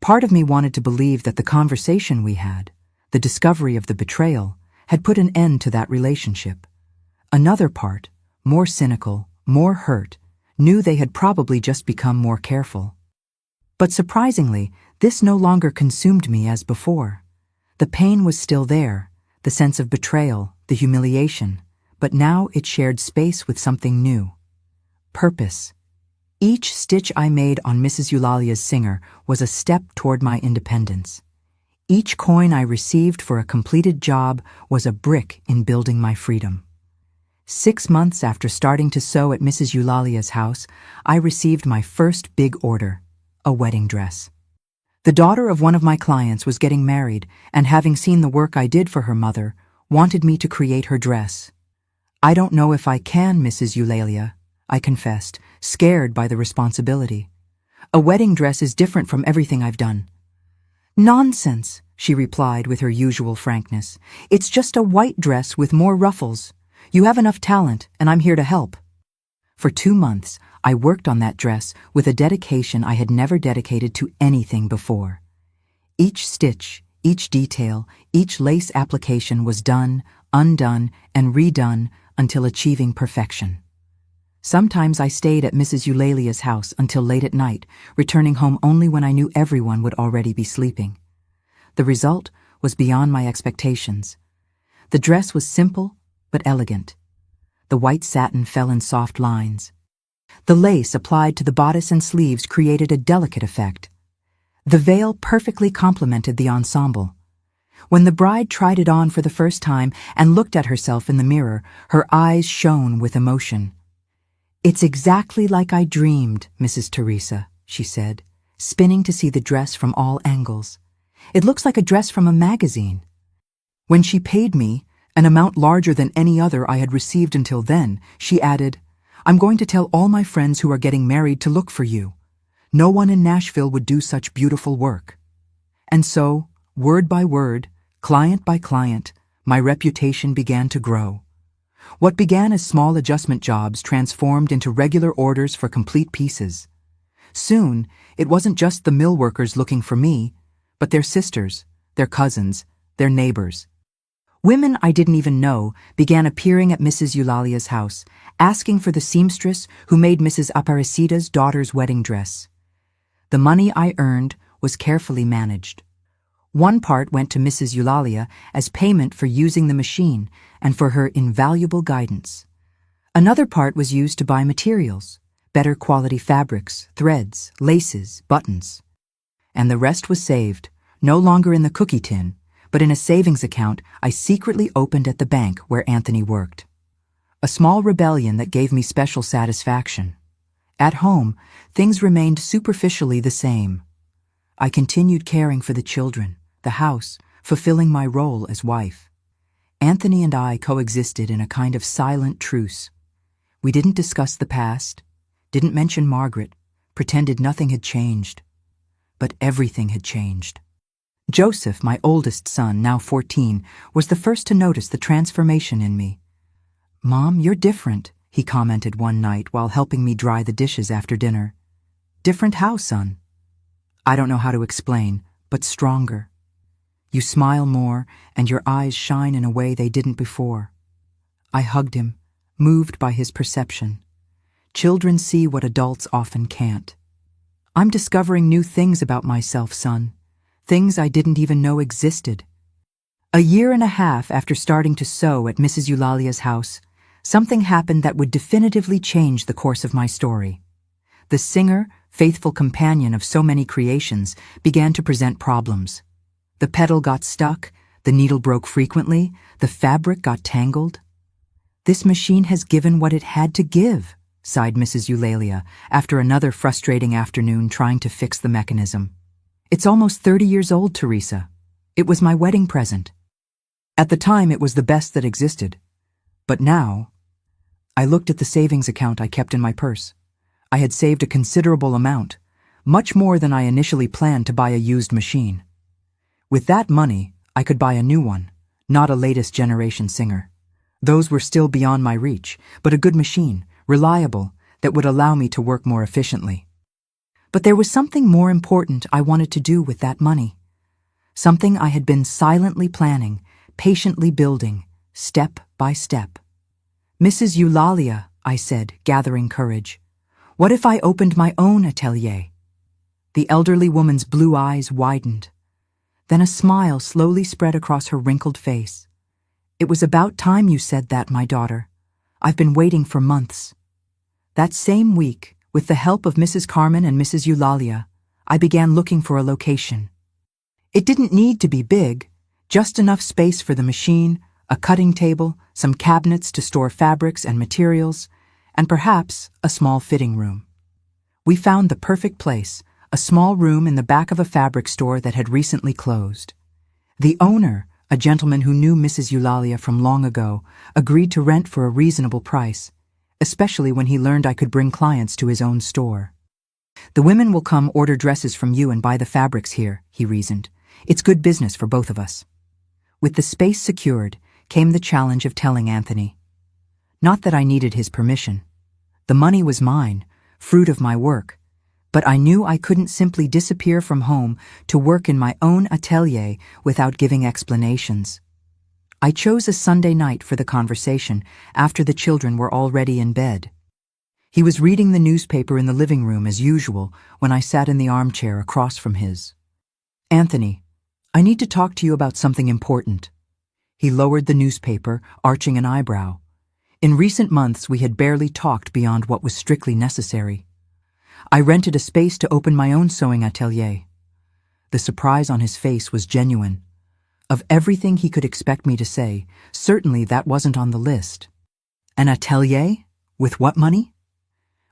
Part of me wanted to believe that the conversation we had, the discovery of the betrayal, had put an end to that relationship. Another part, more cynical, more hurt, knew they had probably just become more careful. But surprisingly, this no longer consumed me as before. The pain was still there, the sense of betrayal, the humiliation, but now it shared space with something new. Purpose. Each stitch I made on Mrs. Eulalia's singer was a step toward my independence. Each coin I received for a completed job was a brick in building my freedom. 6 months after starting to sew at Mrs. Eulalia's house, I received my first big order, a wedding dress. The daughter of one of my clients was getting married, and having seen the work I did for her mother, wanted me to create her dress. "I don't know if I can, Mrs. Eulalia," I confessed, scared by the responsibility. "A wedding dress is different from everything I've done." "Nonsense," she replied with her usual frankness. "It's just a white dress with more ruffles. You have enough talent, and I'm here to help." For 2 months, I worked on that dress with a dedication I had never dedicated to anything before. Each stitch, each detail, each lace application was done, undone, and redone until achieving perfection. Sometimes I stayed at Mrs. Eulalia's house until late at night, returning home only when I knew everyone would already be sleeping. The result was beyond my expectations. The dress was simple but elegant. The white satin fell in soft lines. The lace applied to the bodice and sleeves created a delicate effect. The veil perfectly complemented the ensemble. When the bride tried it on for the first time and looked at herself in the mirror, her eyes shone with emotion. "It's exactly like I dreamed, Mrs. Teresa," she said, spinning to see the dress from all angles. "It looks like a dress from a magazine." When she paid me, an amount larger than any other I had received until then, she added, "I'm going to tell all my friends who are getting married to look for you. No one in Nashville would do such beautiful work." And so, word by word, client by client, my reputation began to grow. What began as small adjustment jobs transformed into regular orders for complete pieces. Soon, it wasn't just the mill workers looking for me, but their sisters, their cousins, their neighbors. Women I didn't even know began appearing at Mrs. Eulalia's house, asking for the seamstress who made Mrs. Aparecida's daughter's wedding dress. The money I earned was carefully managed. One part went to Mrs. Eulalia as payment for using the machine and for her invaluable guidance. Another part was used to buy materials, better quality fabrics, threads, laces, buttons. And the rest was saved, no longer in the cookie tin, but in a savings account I secretly opened at the bank where Anthony worked. A small rebellion that gave me special satisfaction. At home, things remained superficially the same. I continued caring for the children, the house, fulfilling my role as wife. Anthony and I coexisted in a kind of silent truce. We didn't discuss the past, didn't mention Margaret, pretended nothing had changed. But everything had changed. Joseph, my oldest son, now 14, was the first to notice the transformation in me. "Mom, you're different," he commented one night while helping me dry the dishes after dinner. "Different how, son?" "I don't know how to explain, but stronger. You smile more, and your eyes shine in a way they didn't before." I hugged him, moved by his perception. Children see what adults often can't. "I'm discovering new things about myself, son. Things I didn't even know existed." A year and a half after starting to sew at Mrs. Eulalia's house, something happened that would definitively change the course of my story. The singer, faithful companion of so many creations, began to present problems. The pedal got stuck, the needle broke frequently, the fabric got tangled. "This machine has given what it had to give," sighed Mrs. Eulalia, after another frustrating afternoon trying to fix the mechanism. "It's almost 30 years old, Teresa. It was my wedding present. At the time, it was the best that existed. But now..." I looked at the savings account I kept in my purse. I had saved a considerable amount, much more than I initially planned to buy a used machine. With that money, I could buy a new one, not a latest generation Singer. Those were still beyond my reach, but a good machine, reliable, that would allow me to work more efficiently. But there was something more important I wanted to do with that money. Something I had been silently planning, patiently building, step by step. "Mrs. Eulalia," I said, gathering courage, "what if I opened my own atelier?" The elderly woman's blue eyes widened. Then a smile slowly spread across her wrinkled face. "It was about time you said that, my daughter. I've been waiting for months." That same week, with the help of Mrs. Carmen and Mrs. Eulalia, I began looking for a location. It didn't need to be big, just enough space for the machine, a cutting table, some cabinets to store fabrics and materials, and perhaps a small fitting room. We found the perfect place, a small room in the back of a fabric store that had recently closed. The owner, a gentleman who knew Mrs. Eulalia from long ago, agreed to rent for a reasonable price, especially when he learned I could bring clients to his own store. "The women will come order dresses from you and buy the fabrics here," he reasoned. "It's good business for both of us." With the space secured came the challenge of telling Anthony. Not that I needed his permission. The money was mine, fruit of my work, but I knew I couldn't simply disappear from home to work in my own atelier without giving explanations. I chose a Sunday night for the conversation after the children were already in bed. He was reading the newspaper in the living room as usual when I sat in the armchair across from his. "Anthony, I need to talk to you about something important." He lowered the newspaper, arching an eyebrow. In recent months, we had barely talked beyond what was strictly necessary. I rented a space to open my own sewing atelier. The surprise on his face was genuine. Of everything he could expect me to say, certainly that wasn't on the list. "An atelier? With what money?"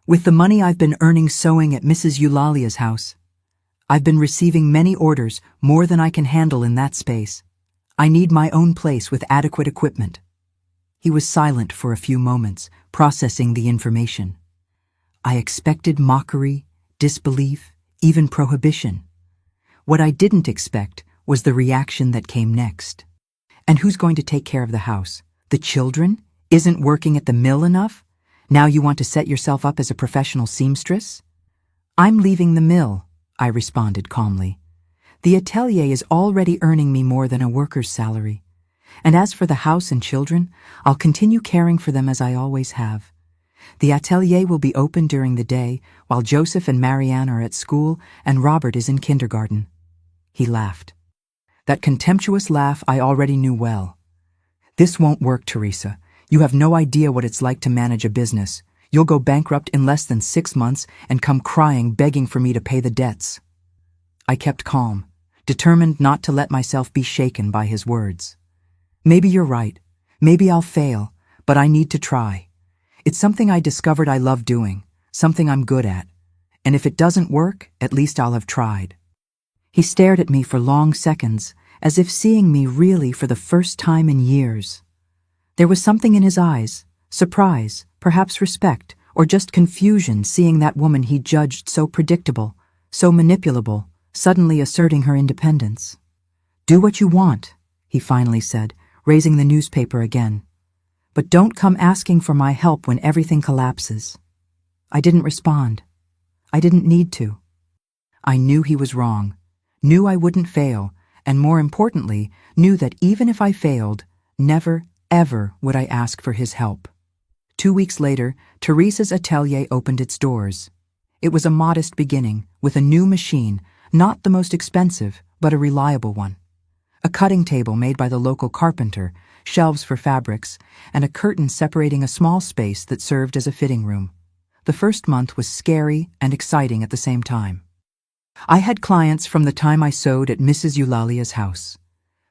"With the money I've been earning sewing at Mrs. Eulalia's house. I've been receiving many orders, more than I can handle in that space. I need my own place with adequate equipment." He was silent for a few moments, processing the information. I expected mockery, disbelief, even prohibition. What I didn't expect was the reaction that came next. "And who's going to take care of the house? The children? Isn't working at the mill enough? Now you want to set yourself up as a professional seamstress?" "I'm leaving the mill," I responded calmly. "The atelier is already earning me more than a worker's salary. And as for the house and children, I'll continue caring for them as I always have. The atelier will be open during the day while Joseph and Marianne are at school and Robert is in kindergarten." He laughed. That contemptuous laugh I already knew well. "This won't work, Teresa. You have no idea what it's like to manage a business. You'll go bankrupt in less than 6 months and come crying, begging for me to pay the debts." I kept calm, determined not to let myself be shaken by his words. "Maybe you're right. Maybe I'll fail, but I need to try. It's something I discovered I love doing, something I'm good at. And if it doesn't work, at least I'll have tried." He stared at me for long seconds, as if seeing me really for the first time in years. There was something in his eyes, surprise, perhaps respect, or just confusion seeing that woman he judged so predictable, so manipulable, suddenly asserting her independence. "Do what you want," he finally said, raising the newspaper again. "But don't come asking for my help when everything collapses." I didn't respond. I didn't need to. I knew he was wrong, knew I wouldn't fail, and more importantly, knew that even if I failed, never, ever would I ask for his help. 2 weeks later, Teresa's atelier opened its doors. It was a modest beginning, with a new machine, not the most expensive, but a reliable one. A cutting table made by the local carpenter, shelves for fabrics, and a curtain separating a small space that served as a fitting room. The first month was scary and exciting at the same time. I had clients from the time I sewed at Mrs. Eulalia's house.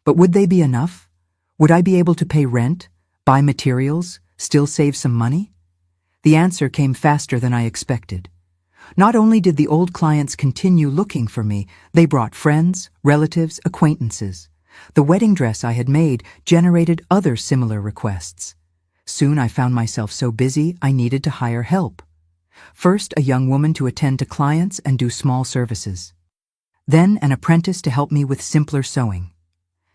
But would they be enough? Would I be able to pay rent, buy materials, still save some money? The answer came faster than I expected. Not only did the old clients continue looking for me, they brought friends, relatives, acquaintances. The wedding dress I had made generated other similar requests. Soon I found myself so busy I needed to hire help. First, a young woman to attend to clients and do small services. Then an apprentice to help me with simpler sewing.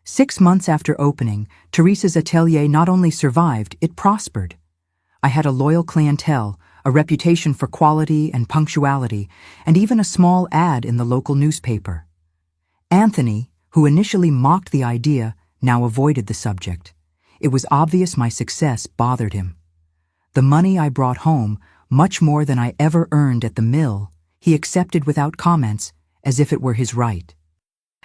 6 months after opening, Teresa's atelier not only survived, it prospered. I had a loyal clientele, a reputation for quality and punctuality, and even a small ad in the local newspaper. Anthony, who initially mocked the idea, now avoided the subject. It was obvious my success bothered him. The money I brought home, much more than I ever earned at the mill, he accepted without comments, as if it were his right.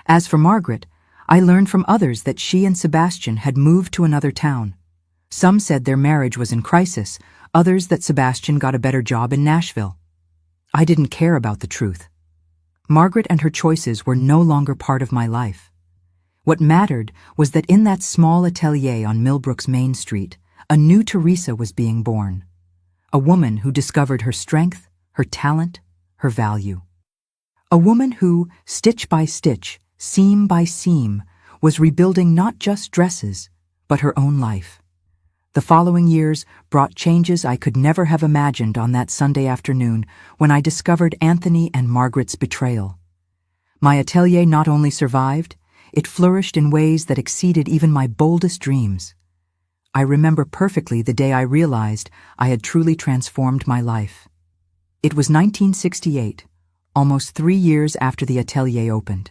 As for Margaret, I learned from others that she and Sebastian had moved to another town. Some said their marriage was in crisis, others that Sebastian got a better job in Nashville. I didn't care about the truth. Margaret and her choices were no longer part of my life. What mattered was that in that small atelier on Millbrook's Main Street, a new Teresa was being born. A woman who discovered her strength, her talent, her value. A woman who, stitch by stitch, seam by seam, was rebuilding not just dresses, but her own life. The following years brought changes I could never have imagined on that Sunday afternoon when I discovered Anthony and Margaret's betrayal. My atelier not only survived, it flourished in ways that exceeded even my boldest dreams. I remember perfectly the day I realized I had truly transformed my life. It was 1968, almost 3 years after the atelier opened.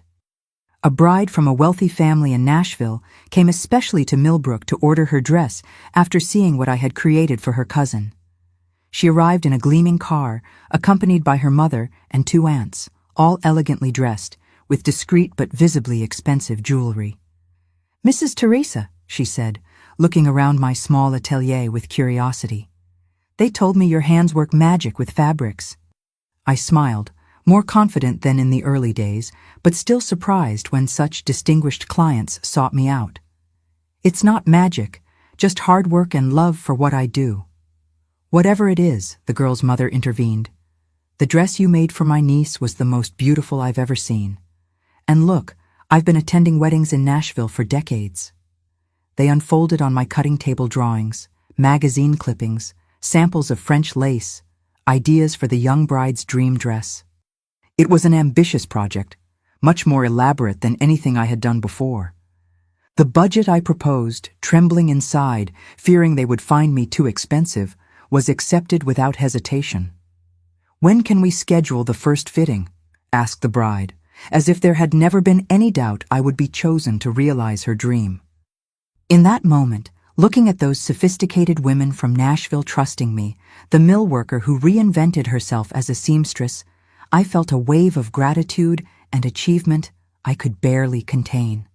A bride from a wealthy family in Nashville came especially to Millbrook to order her dress after seeing what I had created for her cousin. She arrived in a gleaming car, accompanied by her mother and 2 aunts, all elegantly dressed, with discreet but visibly expensive jewelry. "Mrs. Teresa," she said, looking around my small atelier with curiosity. "They told me your hands work magic with fabrics." I smiled, more confident than in the early days, but still surprised when such distinguished clients sought me out. "It's not magic, just hard work and love for what I do." "Whatever it is," the girl's mother intervened. "The dress you made for my niece was the most beautiful I've ever seen. And look, I've been attending weddings in Nashville for decades." They unfolded on my cutting table drawings, magazine clippings, samples of French lace, ideas for the young bride's dream dress. It was an ambitious project, much more elaborate than anything I had done before. The budget I proposed, trembling inside, fearing they would find me too expensive, was accepted without hesitation. "When can we schedule the first fitting?" asked the bride, as if there had never been any doubt I would be chosen to realize her dream. In that moment, looking at those sophisticated women from Nashville trusting me, the mill worker who reinvented herself as a seamstress, I felt a wave of gratitude and achievement I could barely contain.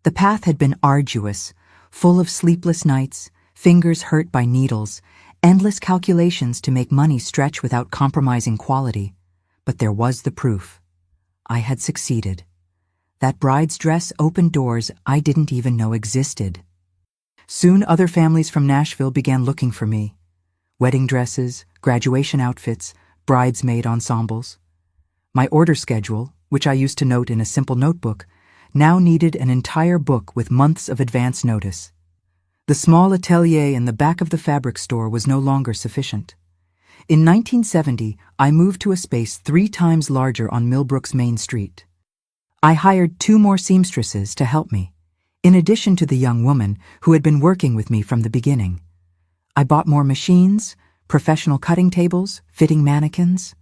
The path had been arduous, full of sleepless nights, fingers hurt by needles, endless calculations to make money stretch without compromising quality. But there was the proof. I had succeeded. That bride's dress opened doors I didn't even know existed. Soon other families from Nashville began looking for me. Wedding dresses, graduation outfits, bridesmaid ensembles. My order schedule, which I used to note in a simple notebook, now needed an entire book with months of advance notice. The small atelier in the back of the fabric store was no longer sufficient. In 1970, I moved to a space 3 times larger on Millbrook's Main Street. I hired 2 more seamstresses to help me, in addition to the young woman who had been working with me from the beginning. I bought more machines, professional cutting tables, fitting mannequins.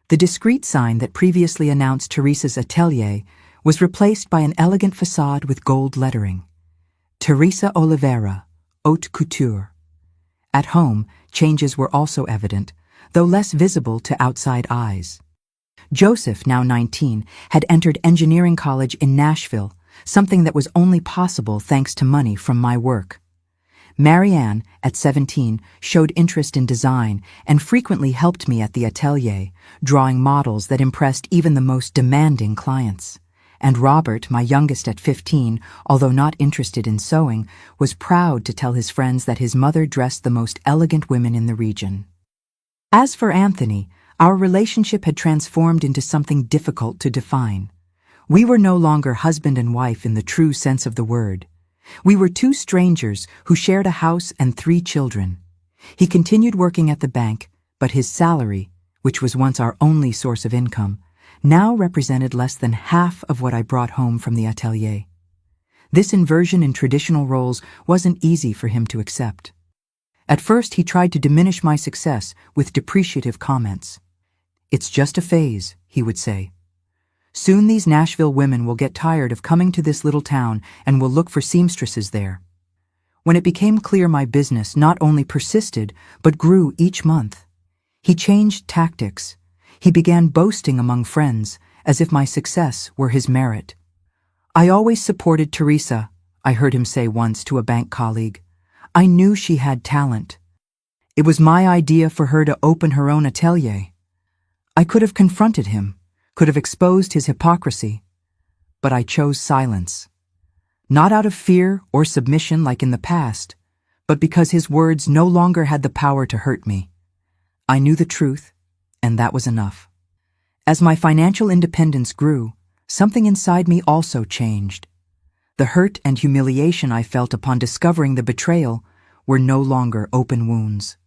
The discreet sign that previously announced Teresa's atelier was replaced by an elegant facade with gold lettering. Teresa Oliveira, Haute Couture. At home, changes were also evident, though less visible to outside eyes. Joseph, now 19, had entered engineering college in Nashville, something that was only possible thanks to money from my work. Marianne, at 17, showed interest in design and frequently helped me at the atelier, drawing models that impressed even the most demanding clients. And Robert, my youngest at 15, although not interested in sewing, was proud to tell his friends that his mother dressed the most elegant women in the region. As for Anthony, our relationship had transformed into something difficult to define. We were no longer husband and wife in the true sense of the word. We were two strangers who shared a house and 3 children. He continued working at the bank, but his salary, which was once our only source of income, now represented less than half of what I brought home from the atelier. This inversion in traditional roles wasn't easy for him to accept. At first, he tried to diminish my success with depreciative comments. "It's just a phase," he would say. "Soon these Nashville women will get tired of coming to this little town and will look for seamstresses there." When it became clear my business not only persisted, but grew each month, he changed tactics. He began boasting among friends, as if my success were his merit. "I always supported Teresa," I heard him say once to a bank colleague. "I knew she had talent. It was my idea for her to open her own atelier." I could have confronted him, could have exposed his hypocrisy, but I chose silence. Not out of fear or submission like in the past, but because his words no longer had the power to hurt me. I knew the truth, and that was enough. As my financial independence grew, something inside me also changed. The hurt and humiliation I felt upon discovering the betrayal were no longer open wounds.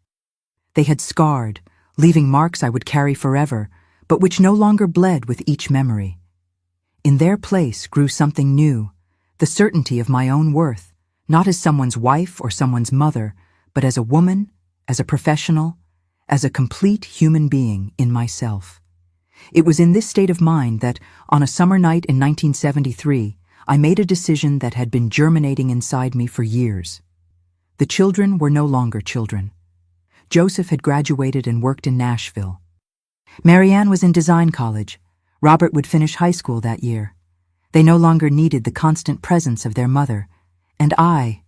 They had scarred, leaving marks I would carry forever, but which no longer bled with each memory. In their place grew something new, the certainty of my own worth, not as someone's wife or someone's mother, but as a woman, as a professional, as a complete human being in myself. It was in this state of mind that, on a summer night in 1973, I made a decision that had been germinating inside me for years. The children were no longer children. Joseph had graduated and worked in Nashville. Marianne was in design college. Robert would finish high school that year. They no longer needed the constant presence of their mother. And I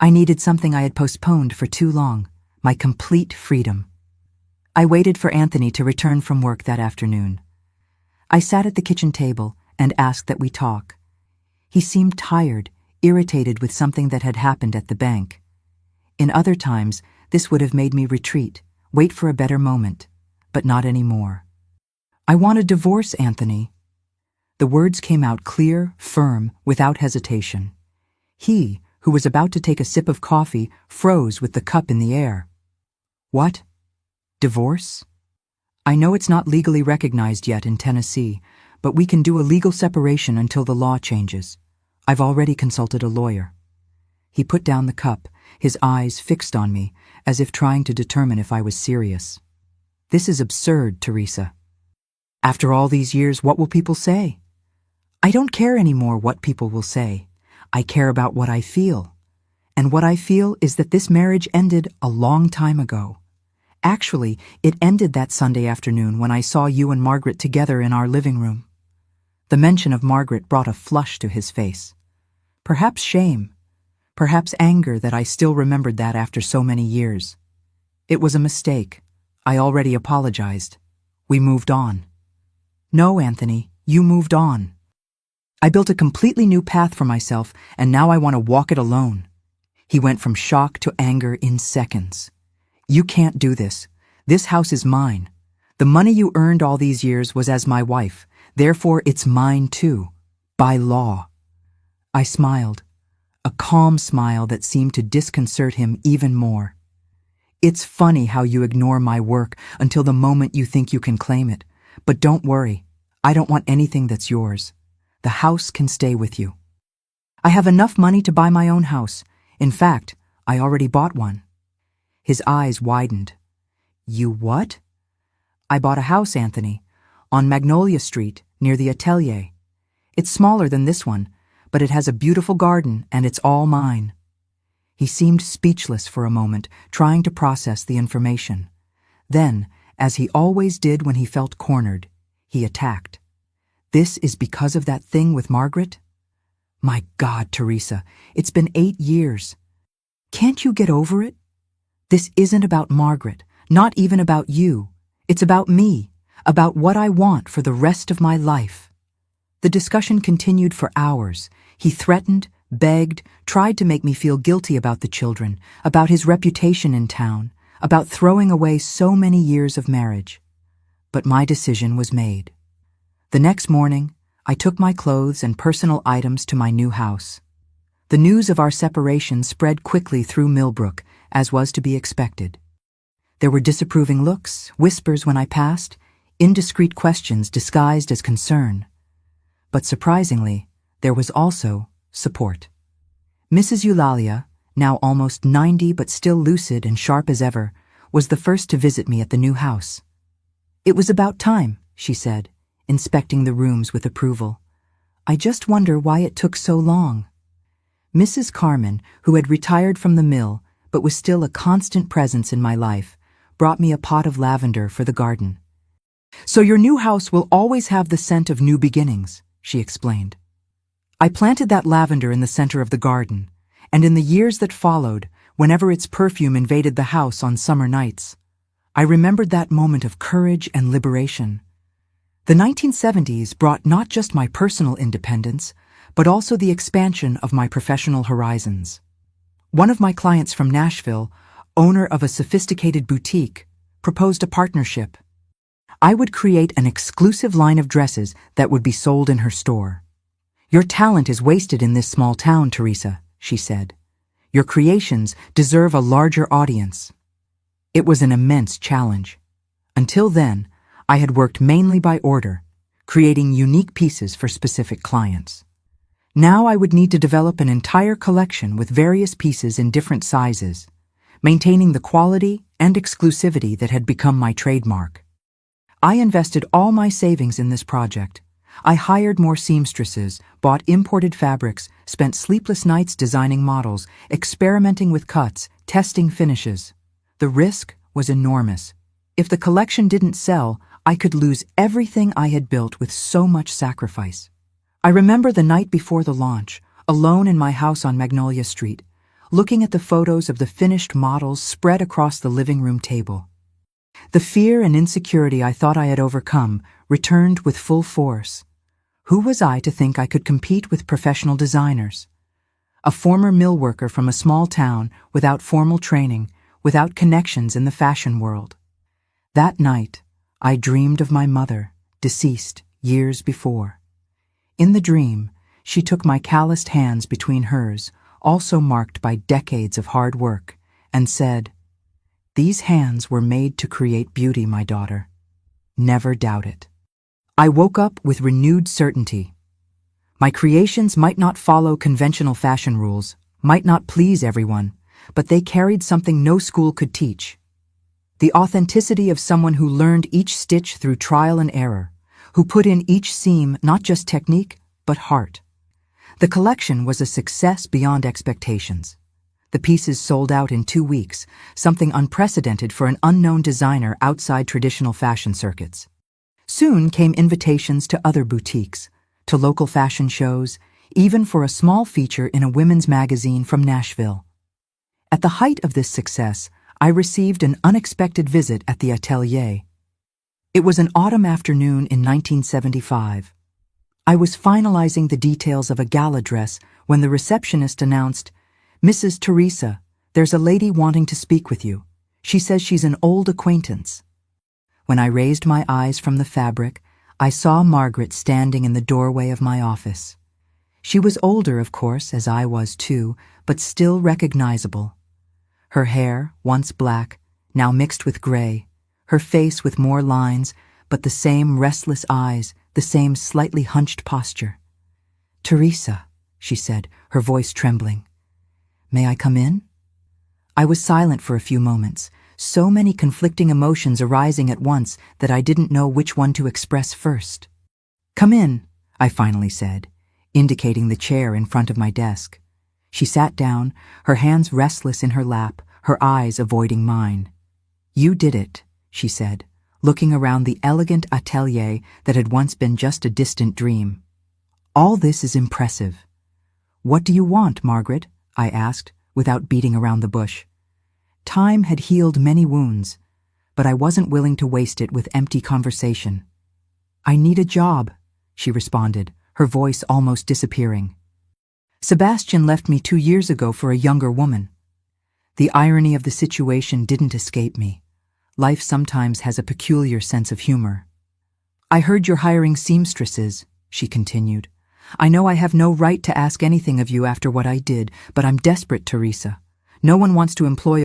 needed something I had postponed for too long, my complete freedom. I waited for Anthony to return from work that afternoon. I sat at the kitchen table and asked that we talk. He seemed tired, irritated with something that had happened at the bank. In other times, this would have made me retreat, wait for a better moment, but not anymore. "I want a divorce, Anthony." The words came out clear, firm, without hesitation. He, who was about to take a sip of coffee, froze with the cup in the air. "What? Divorce? I know it's not legally recognized yet in Tennessee, but we can do a legal separation until the law changes. I've already consulted a lawyer." He put down the cup, his eyes fixed on me, as if trying to determine if I was serious. "This is absurd, Teresa. After all these years, what will people say?" "I don't care anymore what people will say. I care about what I feel. And what I feel is that this marriage ended a long time ago. Actually, it ended that Sunday afternoon when I saw you and Margaret together in our living room." The mention of Margaret brought a flush to his face. Perhaps shame, perhaps anger that I still remembered that after so many years. "It was a mistake. I already apologized. We moved on." "No, Anthony, you moved on. I built a completely new path for myself, and now I want to walk it alone." He went from shock to anger in seconds. "You can't do this. This house is mine. The money you earned all these years was as my wife. Therefore, it's mine too. By law." I smiled, a calm smile that seemed to disconcert him even more. "It's funny how you ignore my work until the moment you think you can claim it. But don't worry. I don't want anything that's yours. The house can stay with you. I have enough money to buy my own house. In fact, I already bought one." His eyes widened. "You what?" "I bought a house, Anthony, on Magnolia Street, near the atelier. It's smaller than this one, but it has a beautiful garden, and it's all mine." He seemed speechless for a moment, trying to process the information. Then, as he always did when he felt cornered, he attacked. "This is because of that thing with Margaret? My God, Teresa, it's been 8 years. Can't you get over it? This isn't about Margaret, not even about you. It's about me, about what I want for the rest of my life." The discussion continued for hours. He threatened, begged, tried to make me feel guilty about the children, about his reputation in town, about throwing away so many years of marriage. But my decision was made. The next morning, I took my clothes and personal items to my new house. The news of our separation spread quickly through Millbrook, as was to be expected. There were disapproving looks, whispers when I passed, indiscreet questions disguised as concern. But surprisingly, there was also support. Mrs. Eulalia, now almost 90 but still lucid and sharp as ever, was the first to visit me at the new house. "It was about time," she said, inspecting the rooms with approval. "I just wonder why it took so long." Mrs. Carmen, who had retired from the mill but was still a constant presence in my life, brought me a pot of lavender for the garden. "So your new house will always have the scent of new beginnings," she explained. I planted that lavender in the center of the garden, and in the years that followed, whenever its perfume invaded the house on summer nights, I remembered that moment of courage and liberation. The 1970s brought not just my personal independence, but also the expansion of my professional horizons. One of my clients from Nashville, owner of a sophisticated boutique, proposed a partnership. I would create an exclusive line of dresses that would be sold in her store. "Your talent is wasted in this small town, Teresa," she said. "Your creations deserve a larger audience." It was an immense challenge. Until then, I had worked mainly by order, creating unique pieces for specific clients. Now I would need to develop an entire collection with various pieces in different sizes, maintaining the quality and exclusivity that had become my trademark. I invested all my savings in this project. I hired more seamstresses, bought imported fabrics, spent sleepless nights designing models, experimenting with cuts, testing finishes. The risk was enormous. If the collection didn't sell, I could lose everything I had built with so much sacrifice. I remember the night before the launch, alone in my house on Magnolia Street, looking at the photos of the finished models spread across the living room table. The fear and insecurity I thought I had overcome returned with full force. Who was I to think I could compete with professional designers? A former mill worker from a small town, without formal training, without connections in the fashion world. That night, I dreamed of my mother, deceased years before. In the dream, she took my calloused hands between hers, also marked by decades of hard work, and said, "These hands were made to create beauty, my daughter. Never doubt it." I woke up with renewed certainty. My creations might not follow conventional fashion rules, might not please everyone, but they carried something no school could teach. The authenticity of someone who learned each stitch through trial and error, who put in each seam not just technique, but heart. The collection was a success beyond expectations. The pieces sold out in 2 weeks, something unprecedented for an unknown designer outside traditional fashion circuits. Soon came invitations to other boutiques, to local fashion shows, even for a small feature in a women's magazine from Nashville. At the height of this success, I received an unexpected visit at the atelier. It was an autumn afternoon in 1975. I was finalizing the details of a gala dress when the receptionist announced, "Mrs. Teresa, there's a lady wanting to speak with you. She says she's an old acquaintance." When I raised my eyes from the fabric, I saw Margaret standing in the doorway of my office. She was older, of course, as I was too, but still recognizable. Her hair, once black, now mixed with gray, her face with more lines, but the same restless eyes, the same slightly hunched posture. "Teresa," she said, her voice trembling. "May I come in?" I was silent for a few moments, so many conflicting emotions arising at once that I didn't know which one to express first. "Come in," I finally said, indicating the chair in front of my desk. She sat down, her hands restless in her lap, her eyes avoiding mine. "You did it," she said, looking around the elegant atelier that had once been just a distant dream. "All this is impressive." "What do you want, Margaret?" I asked, without beating around the bush. Time had healed many wounds, but I wasn't willing to waste it with empty conversation. "I need a job," she responded, her voice almost disappearing. Sebastian left me 2 years ago for a younger woman. The irony of the situation didn't escape me. Life sometimes has a peculiar sense of humor. I heard you're hiring seamstresses, she continued. I know I have no right to ask anything of you after what I did, but I'm desperate, Teresa. No one wants to employ